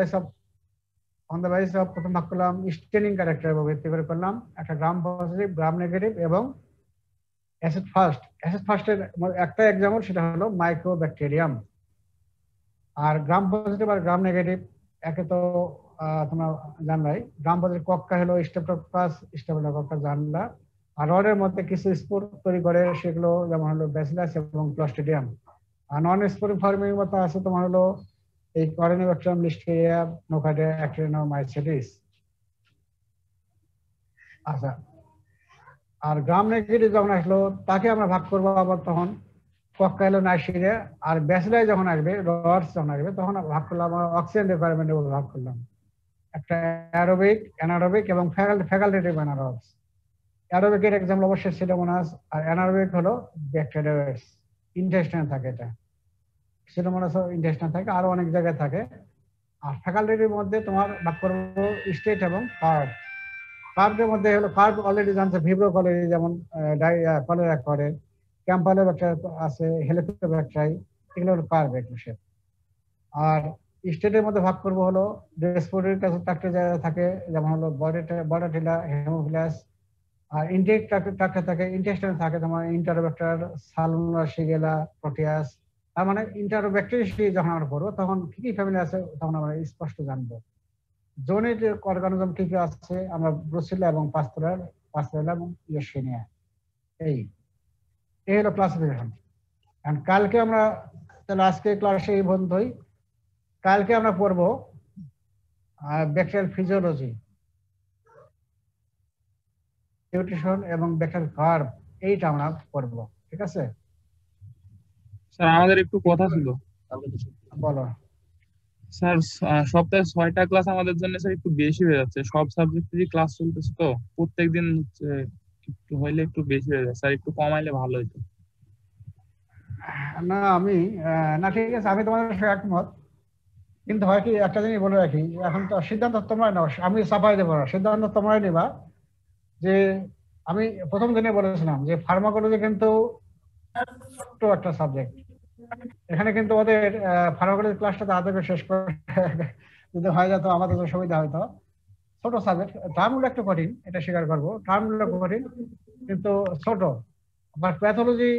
বেসিস অফ প্রথম ভাগ করলাম স্টেনিং ক্যারেক্টার উপর ভিত্তি করে করলাম, একটা গ্রাম পজিটিভ, গ্রাম নেগেটিভ এবং অ্যাসিড ফাস্ট। অ্যাসিড ফাস্টের একটা এক্সাম্পল সেটা হলো মাইক্রোব্যাকটেরিয়াম। আর গ্রাম পজিটিভ আর গ্রাম নেগেটিভ একে তো তোমরা জানলাই। গ্রাম পজিটিভ কক্কা হলো স্টেফিলোকক্কাস, স্টেফিলোকক্কাস জানলা। আর রডের মধ্যে কিছু স্পোর তৈরি করে, সেগুলো যেমন হলো ব্যাসিলাস এবং ক্লস্ট্রিডিয়াম। আর নন স্পোরিং ফর্মিং মতো আছে তোমার হলো এই করেনিব্যাকটেরিয়াম, লিস্টেরিয়া, নোকার্ডিয়া, অ্যাক্টিনোমাইসিস। আচ্ছা, আর গ্রাম নেগেটিভ যখন আসলো তাকে আমরা ভাগ করবো আবার তখন কক্কাইলোনাইসিরে, আর ব্যাসিলাই যখন আসবে, রডস যখন আসবে তখন ভাগ করলাম আমরা অক্সিজেন রিকোয়ারমেন্টের উপর ভাগ করলাম। একটা অ্যারোবিক, অ্যানারোবিক এবং ফ্যাকাল্টেটিভ অ্যানারোবস। অ্যারোবিকের এক্সাম্পল অবশ্যই সিডোমোনাস, আর অ্যানারোবিক হলো ব্যাকটেরিয়াস, ইন্টেস্টাইন থাকে, এটা সিডোমোনাস ইন্টেস্টাইন থাকে, আরো অনেক জায়গায় থাকে। আর ফ্যাকাল্টেটিভ মধ্যে তোমার ভাগ করবো স্টেট এবং কার্ভ। কার্ভের মধ্যে হলো, কার্ভ অলরেডি জানছে, ভিব্রো কলেরি যেমন কলেরা করে, ক্যাম্পালোব্যাক্টেরিয়া আছে, হেলিকোব্যাক্টেরিয়া, এগুলো হলো কার্ভ একুশের। আর স্টেটের মধ্যে ভাগ করবো হলো রেসপিরেটরি ট্র্যাক্টে জায়গা থাকে, যেমন হলো বর্ডাটিলা, হেমোফিলাস। আর ইনটেক ট্র্যাক্টে থাকে, ইন্টেস্টাইন থাকে তোমার ইন্টারোব্যাক্টার, সালমোনেলা, শিগেলা, প্রোটিয়াস। তার মানে ইন্টারোব্যাক্টেরিয়া যখন আমরা পড়বো তখন কি কি ফ্যামিলি আছে তখন আমরা স্পষ্ট জানবো। জোনেট অর্গানিজম কি কি আছে আমরা ব্রুসেলা এবং পাস্তুরেলা এবং ইয়েরসিনিয়া। এই হলো ক্লাসিফিকেশন। কারণ কালকে আমরা, তাহলে আজকে ক্লাসে এই বন্ধই, কালকে আমরা পড়বো ব্যাকটেরিয়াল ফিজিওলজি, নিউট্রিশন এবং ব্যাকটেরিয়াল কার্ভ, এইটা আমরা পড়বো, ঠিক আছে? স্যার আমাদের একটু কথা ছিল। বলো স্যার সপ্তাহে 6টা ক্লাস আমাদের জন্য স্যার একটু বেশি হয়ে যাচ্ছে, সব সাবজেক্টেরই ক্লাস চলতেছে তো প্রত্যেকদিন হচ্ছে, একটু হইলে একটু বেশি হয়ে যায় স্যার, একটু কমাইলে ভালো হতো। না আমি না ঠিক আছে, আমি তোমাদের সাথে একমত, কিন্তু হয় কি একটা জিনিস বলে রাখি, এখন তো সিদ্ধান্ত তোমরাই নাও, আমি চাপাই দেবো না, সিদ্ধান্ত তোমরাই নিবা। যে আমি প্রথম দিনে বলেছিলাম যে ফার্মাকোলজি কিন্তু ছোট্ট একটা সাবজেক্ট, এখানে কিন্তু ওদের ফার্মাকোলজি ক্লাসটা তাড়াতাড়ি শেষ করে যদি হয়ে যেত আমাদের তো সুবিধা হয়তো। ছোট সাবজেক্ট, টার্মগুলো একটু কঠিন, এটা স্বীকার করবো, টার্মগুলো কঠিন কিন্তু ছোট। আবার প্যাথোলজি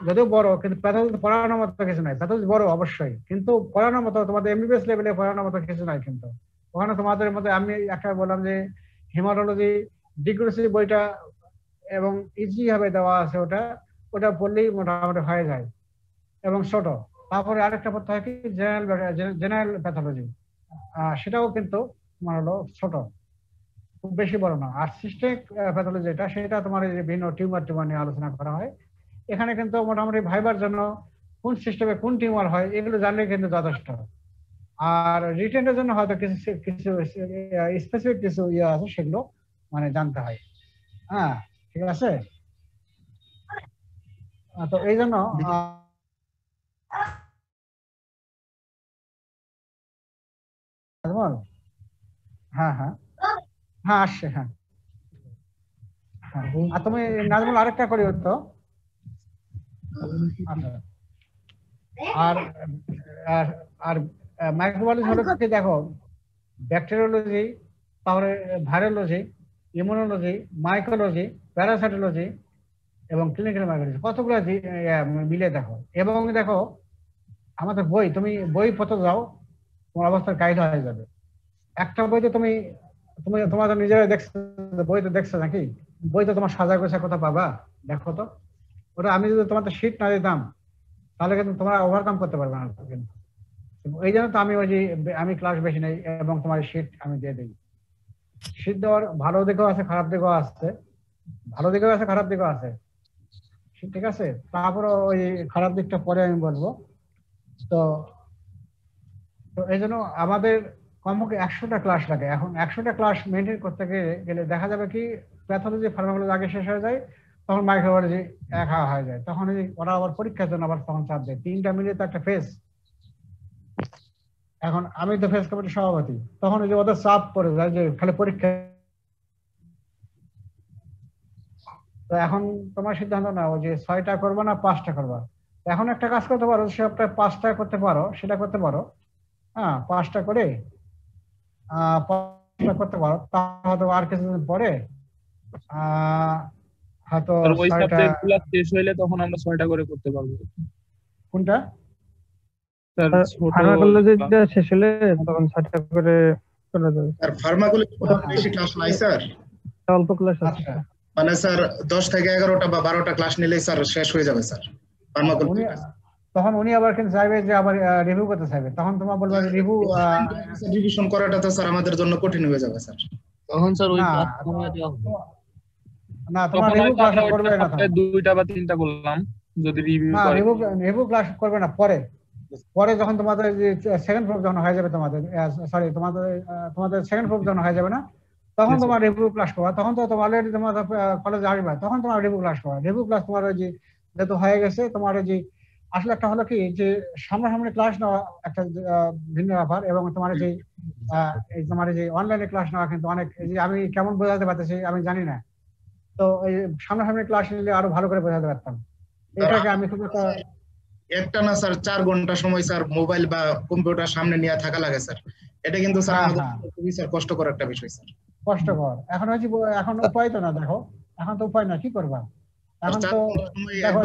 যদিও বড়, কিন্তু প্যাথোলজি পড়ানোর মতো কিছু নাই। প্যাথোলজি বড় অবশ্যই, কিন্তু পড়ানোর মতো তোমাদের এমবিবিএস লেভেলে পড়ানোর মতো কিছু নাই। কিন্তু ওখানে তোমাদের মধ্যে আমি একটা বললাম যে হেমাটোলজি ডিগ্রি বইটা এবং ইজি ভাবে দেওয়া আছে, ওটা পড়লেই মোটামুটি হয়ে যায় এবং ছোট। তারপরে আরেকটা পড়তে হয় কি জেনারেল প্যাথোলজি, সেটাও কিন্তু তোমার হলো ছোট, খুব বেশি বড় না। আর সিস্টেমিক প্যাথোলজি যেটা, সেটা তোমার এই যে ভিন্ন টিউমার নিয়ে আলোচনা করা হয়। এখানে কিন্তু মোটামুটি ভাইবার জন্য কোন সিস্টেমে কোন টিউমার হয় এগুলো জানলে কিন্তু যথেষ্ট। আর রিটেনের জন্য হয়তো কিছু স্পেসিফিক কিছু ইয়ে আছে, সেগুলো মানে জানতে হয়। হ্যাঁ ঠিক আছে, তো এই জন্য হ্যাঁ হ্যাঁ হ্যাঁ আসছে, হ্যাঁ হ্যাঁ। আর তুমি নাজমুল আরেকটা করি তো, আর আর মাইক্রোবায়োলজি হলো কি, দেখো ব্যাকটেরিওলজি, তারপরে ভাইরোলজি, ইমিউনোলজি, মাইক্রোলজি, প্যারাসাইটোলজি এবং ক্লিনিক্যাল মাইক্রোলজি, কতগুলো মিলে দেখো। এবং দেখো আমাদের বই, তুমি বই পত্র যাও, তোমার অবস্থা গাইড হয়ে যাবে। একটা বইতে তুমি তোমাদের নিজেরা দেখছো, বই তো দেখছো নাকি? বই তো তোমার সাজা গোছা কোথা পাবা, দেখো তো। ওটা আমি যদি তোমাদের শীট না দিতাম তাহলে কিন্তু তোমরা ওভারকাম করতে পারবে না। কিন্তু এই জন্য তো আমি ক্লাস বেশি নেই এবং তোমার শীট আমি দিয়ে দিই। শীট দেওয়ার ভালো দিকও আছে, খারাপ দিকও আছে, ভালো দিকও আছে, খারাপ দিকও আছে, ঠিক আছে? তারপরে ওই খারাপ দিকটা পরে আমি বলবো। তো এই জন্য আমাদের কমপক্ষে 100টা ক্লাস লাগে। এখন 100টা ক্লাস মেনটেন করতে গেলে দেখা যাবে কি, প্যাথোলজি ফার্মাকোলজি আগে শেষ হয়ে যায়, তখন মাইক্রোবায়োলজি একা হয়ে যায়, তখন ওরা আবার পরীক্ষার জন্য আবার তখন চাপ দেয়। 3টা মিলিয়ে তো একটা ফেজ। এখন আমি তো ফেজ কমিটির সভাপতি, তখন ওই যে ওদের চাপ পড়ে যায় যে খালি পরীক্ষা। তো এখন তোমার সিদ্ধান্ত নাও যে 6টা করবো না 5টা করবা। এখন একটা কাজ করতে পারো, সপ্তাহে 5টা করতে পারো, সেটা করতে পারো। হ্যাঁ 5টা করে 5টা করতে পারো, তাহলে আর কিছুদিন পরে হয়তো ওই সাবজেক্টগুলো শেষ হইলে তখন আমরা 6টা করে করতে পারবো। কোনটা? ফার্মাকোলজিটা শেষ হলে তখন 6টা করে করা যাবে। স্যার ফার্মাকোলজি বেশি ক্লাস নাই স্যার, অল্প ক্লাস আছে। মানে স্যার 10 থেকে 11টা বা 12টা ক্লাস নিলেই স্যার শেষ হয়ে যাবে স্যার ফার্মাকোলজি। তখন উনি আবার কিন্তু চাইবে যে আবার রিভিউ করতে চাইবে, তখন তোমার বলবে রিভিশন করাটা তো স্যার আমাদের জন্য কঠিন হয়ে যাবে স্যার। তখন স্যার ওই ক্লাস কমিয়ে দেওয়া হবে। না তোমার তখন রিভিউ হয়তো ক্লাস আমরা করবে ওইটা না, সপ্তাহে 2টা বা 3টা করলাম যদি রিভিউ না করে। রিভিউ ক্লাস করবে না, পরে যখন তোমাদের যে সেকেন্ড প্রুফ যখন হয়ে যাবে, তোমাদের সরি তোমাদের সেকেন্ড প্রুফ যখন হয়ে যাবে না, তখন তোমার রিভিউ ক্লাস করবা। তখন তো তোমার অলরেডি তোমাদের কলেজে আসবে, তখন তোমার রিভিউ ক্লাস করবা। রিভিউ ক্লাস তোমার ওই যে যেহেতু হয়ে গেছে, তোমার ওই যে আসলে একটা হলো কি যে সামনাসামনি ক্লাস নেওয়া একটা ভিন্ন ব্যাপার, এবং তোমার যে এই তোমার যে অনলাইনে ক্লাস নেওয়া কিন্তু অনেক, এই যে আমি কেমন বোঝাতে পারতেছি আমি জানি না, তো এই সামনাসামনি ক্লাস নিলে আরো ভালো করে বোঝাতে পারতাম। এটাকে আমি খুব একটা না স্যার 4 ঘন্টা সময় স্যার মোবাইল বা কম্পিউটার সামনে নিয়ে থাকা লাগে স্যার। এটা কিন্তু স্যার আমাদের খুবই স্যার কষ্টকর একটা বিষয় স্যার। কষ্টকর। এখন হচ্ছে এখন উপায় তো না, দেখো এখন তো উপায় না, কি করবা এখন তো দেখো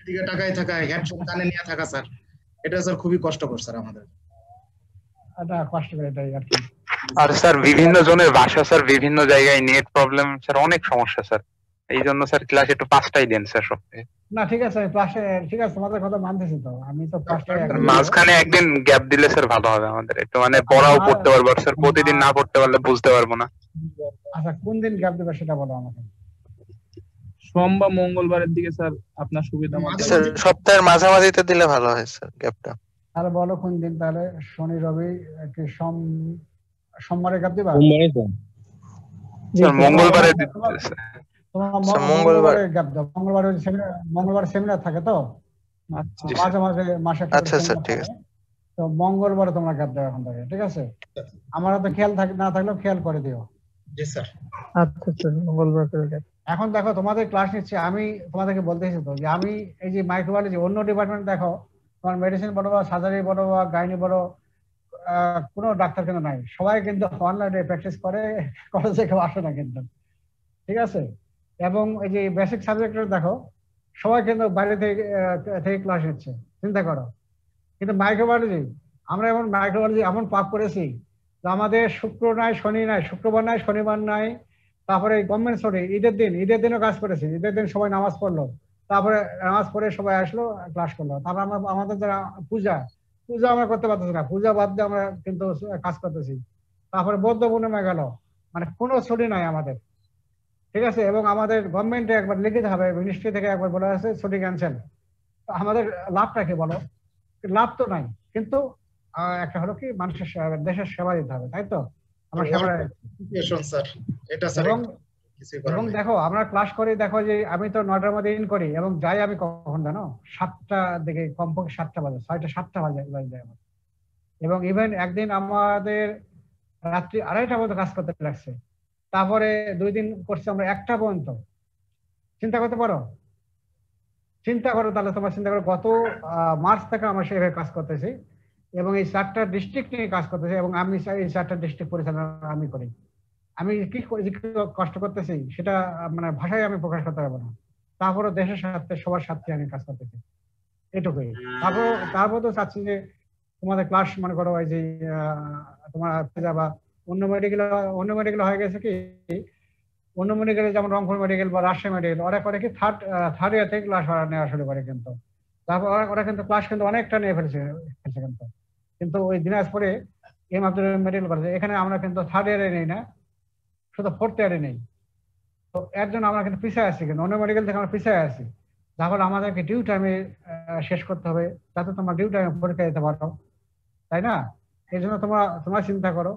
দিকে তাকায় থাকা, হেডফোন কানে নিয়ে থাকা স্যার, এটা স্যার খুবই কষ্টকর স্যার আমাদের। এটা কষ্টকর, এটাই আর কি। আর স্যার বিভিন্ন জনের বাসা স্যার বিভিন্ন জায়গায় নেট প্রবলেম স্যার, অনেক সমস্যা স্যার। এই জন্য স্যার ক্লাস একটু 5টাই দেন স্যার সপ্তাহে। না ঠিক আছে, ক্লাসে ঠিক আছে, তোমাদের কথা মানতেছি তো, আমি তো ক্লাসে মাঝখানে একদিন গ্যাপ দিলে স্যার ভালো হবে আমাদের, একটু মানে পড়াও পড়তে পারবো স্যার, প্রতিদিন না পড়তে পারলে বুঝতে পারবো না। আচ্ছা কোন দিন গ্যাপ দেবে সেটা বলো আমাকে। সোম বা মঙ্গলবারের দিকে স্যার আপনার সুবিধা মতো। স্যার সপ্তাহের মাঝামাঝিতে দিলে ভালো হয় স্যার গ্যাপটা। তাহলে বলো কোন দিন, তাহলে শনি রবি কি সোমবারে গ্যাপ দিবা? স্যার মঙ্গলবারে মঙ্গলবারে গ্যাপ দাও। মঙ্গলবার সেমিনার থাকে তো মাঝে মাঝে মাসে। আচ্ছা স্যার ঠিক আছে। তো মঙ্গলবারে তোমরা গ্যাপ দাও এখন থেকে, ঠিক আছে? আমার তো খেয়াল না থাকলেও খেয়াল করে দিও। জি স্যার। আচ্ছা স্যার মঙ্গলবার করে গ্যাপ। এখন দেখো তোমাদের ক্লাস নিচ্ছে, আমি তোমাদেরকে বলতেছি তো যে আমি এই যে মাইক্রোবায়োলজি অন্য ডিপার্টমেন্ট দেখো, তোমার মেডিসিন বলো বা সার্জারি বলো বা গাইনি বলো, কোনো ডাক্তার কিন্তু নাই, সবাই কিন্তু অনলাইনে প্র্যাকটিস করে, কলেজে কেউ আসে না কিন্তু, ঠিক আছে? এবং এই যে বেসিক সাবজেক্টের দেখো সবাই কিন্তু বাইরে থেকে ক্লাস নিচ্ছে, চিন্তা করো। কিন্তু মাইক্রোবায়োলজি আমরা মাইক্রোবায়োলজি এমন পাপ করেছি যে আমাদের শুক্র নাই, শনি নাই, শুক্রবার নাই, শনিবার নাই, তারপরে গভর্নমেন্ট ছুটি, ঈদের দিনও কাজ করেছি, ঈদের দিন সবাই নামাজ পড়লো, তারপরে নামাজ পড়ে সবাই আসলো ক্লাস করলো, তারপর আমাদের যারা পূজা আমরা করতে পারতেছি না, পূজা বাদ দিয়ে আমরা কিন্তু কাজ করতেছি। তারপরে বৌদ্ধ পূর্ণিমা গেল, মানে কোনো ছুটি নাই আমাদের, ঠিক আছে? এবং আমাদের গভর্নমেন্টে একবার লিখিত হবে, মিনিস্ট্রি থেকে একবার বলা আছে ছুটি ক্যান্সেল। আমাদের লাভটা কি বলো? লাভ তো নাই, কিন্তু একটা হলো কি মানুষের দেশের সেবা দিতে হবে, তাই তো? আমরা সেবা এবং দেখো আমরা ক্লাস করি, দেখো যে আমি তো 9টার মধ্যে ইন করি এবং যাই আমি কখন জানো 7টা দিকে, কমপক্ষে 7টা বাজে, 6টা বাজে আমার। এবং ইভেন একদিন আমাদের রাত্রি 2:30টা পর্যন্ত কাজ করতে লাগছে, তারপরে 2 দিন করছি আমরা 1টা পর্যন্ত। চিন্তা করতে পারো? চিন্তা করো তাহলে, তোমার চিন্তা করো, গত মার্চ থেকে আমরা সেইভাবে কাজ করতেছি এবং এই 4টা ডিস্ট্রিক্ট নিয়ে কাজ করতেছি, এবং আমি এই 4টা ডিস্ট্রিক্ট পরিচালনা আমি করি। আমি কি কষ্ট করতেছি সেটা মানে ভাষায় আমি প্রকাশ করতে পারবো না, তারপরে দেশের স্বার্থে সবার স্বার্থে আমি কাজ করতেছি, এটুকুই। তারপর তো চাচ্ছি যে তোমাদের ক্লাস মনে করো এই যে তোমার বা অন্য মেডিকেল হয়ে গেছে কি, অন্য মেডিকেলে যেমন রংপুর মেডিকেল বা রাজশাহী মেডিকেল, ওরা করে কি থার্ড ইয়ার থেকে ক্লাস নেওয়া শুরু করে, কিন্তু তারপর ওরা কিন্তু ক্লাস কিন্তু অনেকটা নিয়ে ফেলছে কিন্তু ওই দিনাজপুরে এম আব্দুল মেডিকেল কলেজে, এখানে আমরা কিন্তু থার্ড ইয়ারে নেই না, শুধু 4th ইয়ারে নেই। তো এর জন্য আমরা কিন্তু পিছিয়ে আসছি, কিন্তু অন্য মেডিকেল থেকে আমরা পিছিয়ে আসছি। তারপর আমাদেরকে ডিউ টাইমে শেষ করতে হবে, যাতে তোমরা ডিউ টাইমে পরীক্ষা দিতে পারো, তাই না? এই জন্য তোমরা চিন্তা করো।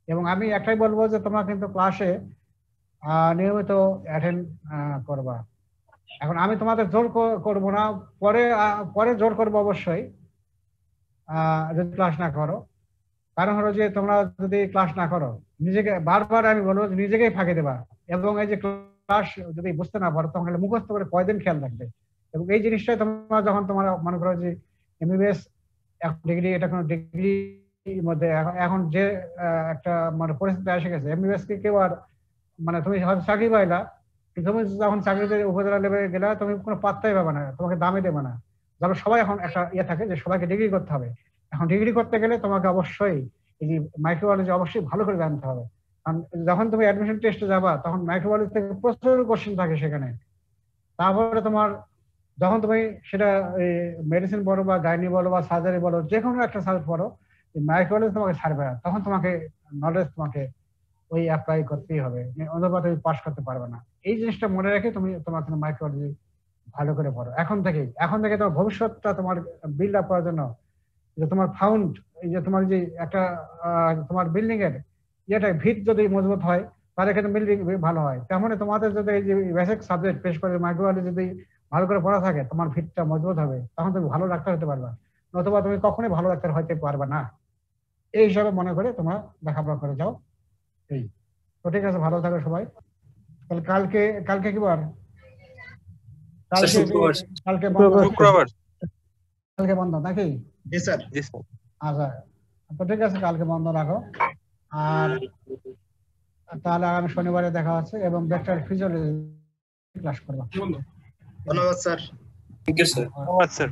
এবং আমি একটাই বলবো যে তোমরা কিন্তু ক্লাসে নিয়মিত অ্যাটেন্ড করবা। এখন আমি তোমাদের জোর করবো না, পরে জোর করবো অবশ্যই যদি ক্লাস না করো। কারণ হলো যে তোমরা যদি ক্লাস না করো, নিজেকে বারবার আমি বলবো নিজেকেই ফাঁকি দেবা, এবং এই যে ক্লাস যদি বুঝতে না পারো তখন মুখস্থ করে কয়দিন খেয়াল রাখবে। এবং এই জিনিসটাই তোমরা যখন তোমরা মনে করো যে এমবিবিএস ডিগ্রি, এটা কোনো ডিগ্রির মধ্যে এখন যে একটা মানে পরিস্থিতি এসে গেছে, এমবিবিএস কে কেউ আর মানে তুমি হয়তো চাকরি পাইলা, তুমি যখন চাকরিতে উপজেলা লেভেলে গেলে তুমি কোনো পাত্তাই পাবে না, তোমাকে দামই দেবে না। যেমন সবাই এখন একটা ইয়ে থাকে যে সবাইকে ডিগ্রি করতে হবে। এখন ডিগ্রি করতে গেলে তোমাকে অবশ্যই এই যে মাইক্রোবায়োলজি অবশ্যই ভালো করে জানতে হবে, কারণ যখন তুমি অ্যাডমিশন টেস্টে যাবা তখন মাইক্রোবায়োলজি থেকে প্রচুর কোশ্চেন থাকে সেখানে। তারপরে তোমার যখন তুমি সেটা মেডিসিন বলো বা গাইনি বলো বা সার্জারি বলো, যে কোনো একটা সাবজেক্ট পড়ো, মাইক্রোবায়োলজি তোমাকে ছাড়বে না, তখন তোমাকে নলেজ তোমাকে ওই অ্যাপ্লাই করতেই হবে, অথবা তুমি পাস করতে পারবে না। এই জিনিসটা মনে রেখে তুমি তোমার মাইক্রোবায়োলজি ভালো করে পড়ো এখন থেকে তোমার ভবিষ্যৎটা তোমার বিল্ড আপ করার জন্য, যে তোমার ফাউন্ড, এই যে তোমার যে একটা তোমার বিল্ডিং এর ইয়েটা ভিত যদি মজবুত হয় তাহলে কিন্তু বিল্ডিং ভালো হয়। তেমনি তোমাদের যদি এই যে বেসিক সাবজেক্ট পেশ করে মাইক্রোবায়োলজি যদি ভালো করে পড়া থাকে, তোমার ভিতটা মজবুত হবে, তখন তুমি ভালো ডাক্তার হতে পারবে, নতুবা তুমি কখনোই ভালো ডাক্তার হতে পারবে না। এই হিসাবে মনে করে তোমরা লেখাপড়া করে যাও। এই তো ঠিক আছে, ভালো থাকো সবাই। তাহলে কালকে কি বার? কালকে বন্ধ নাকি? জি স্যার। আচ্ছা, তো ঠিক আছে, কালকে বন্ধ রাখো। আর তাহলে আগামী শনিবারে দেখা হচ্ছে এবং ব্যাকটেরিয়াল ফিজিওলজি ক্লাস করবো। ধন্যবাদ স্যার। ধন্যবাদ স্যার।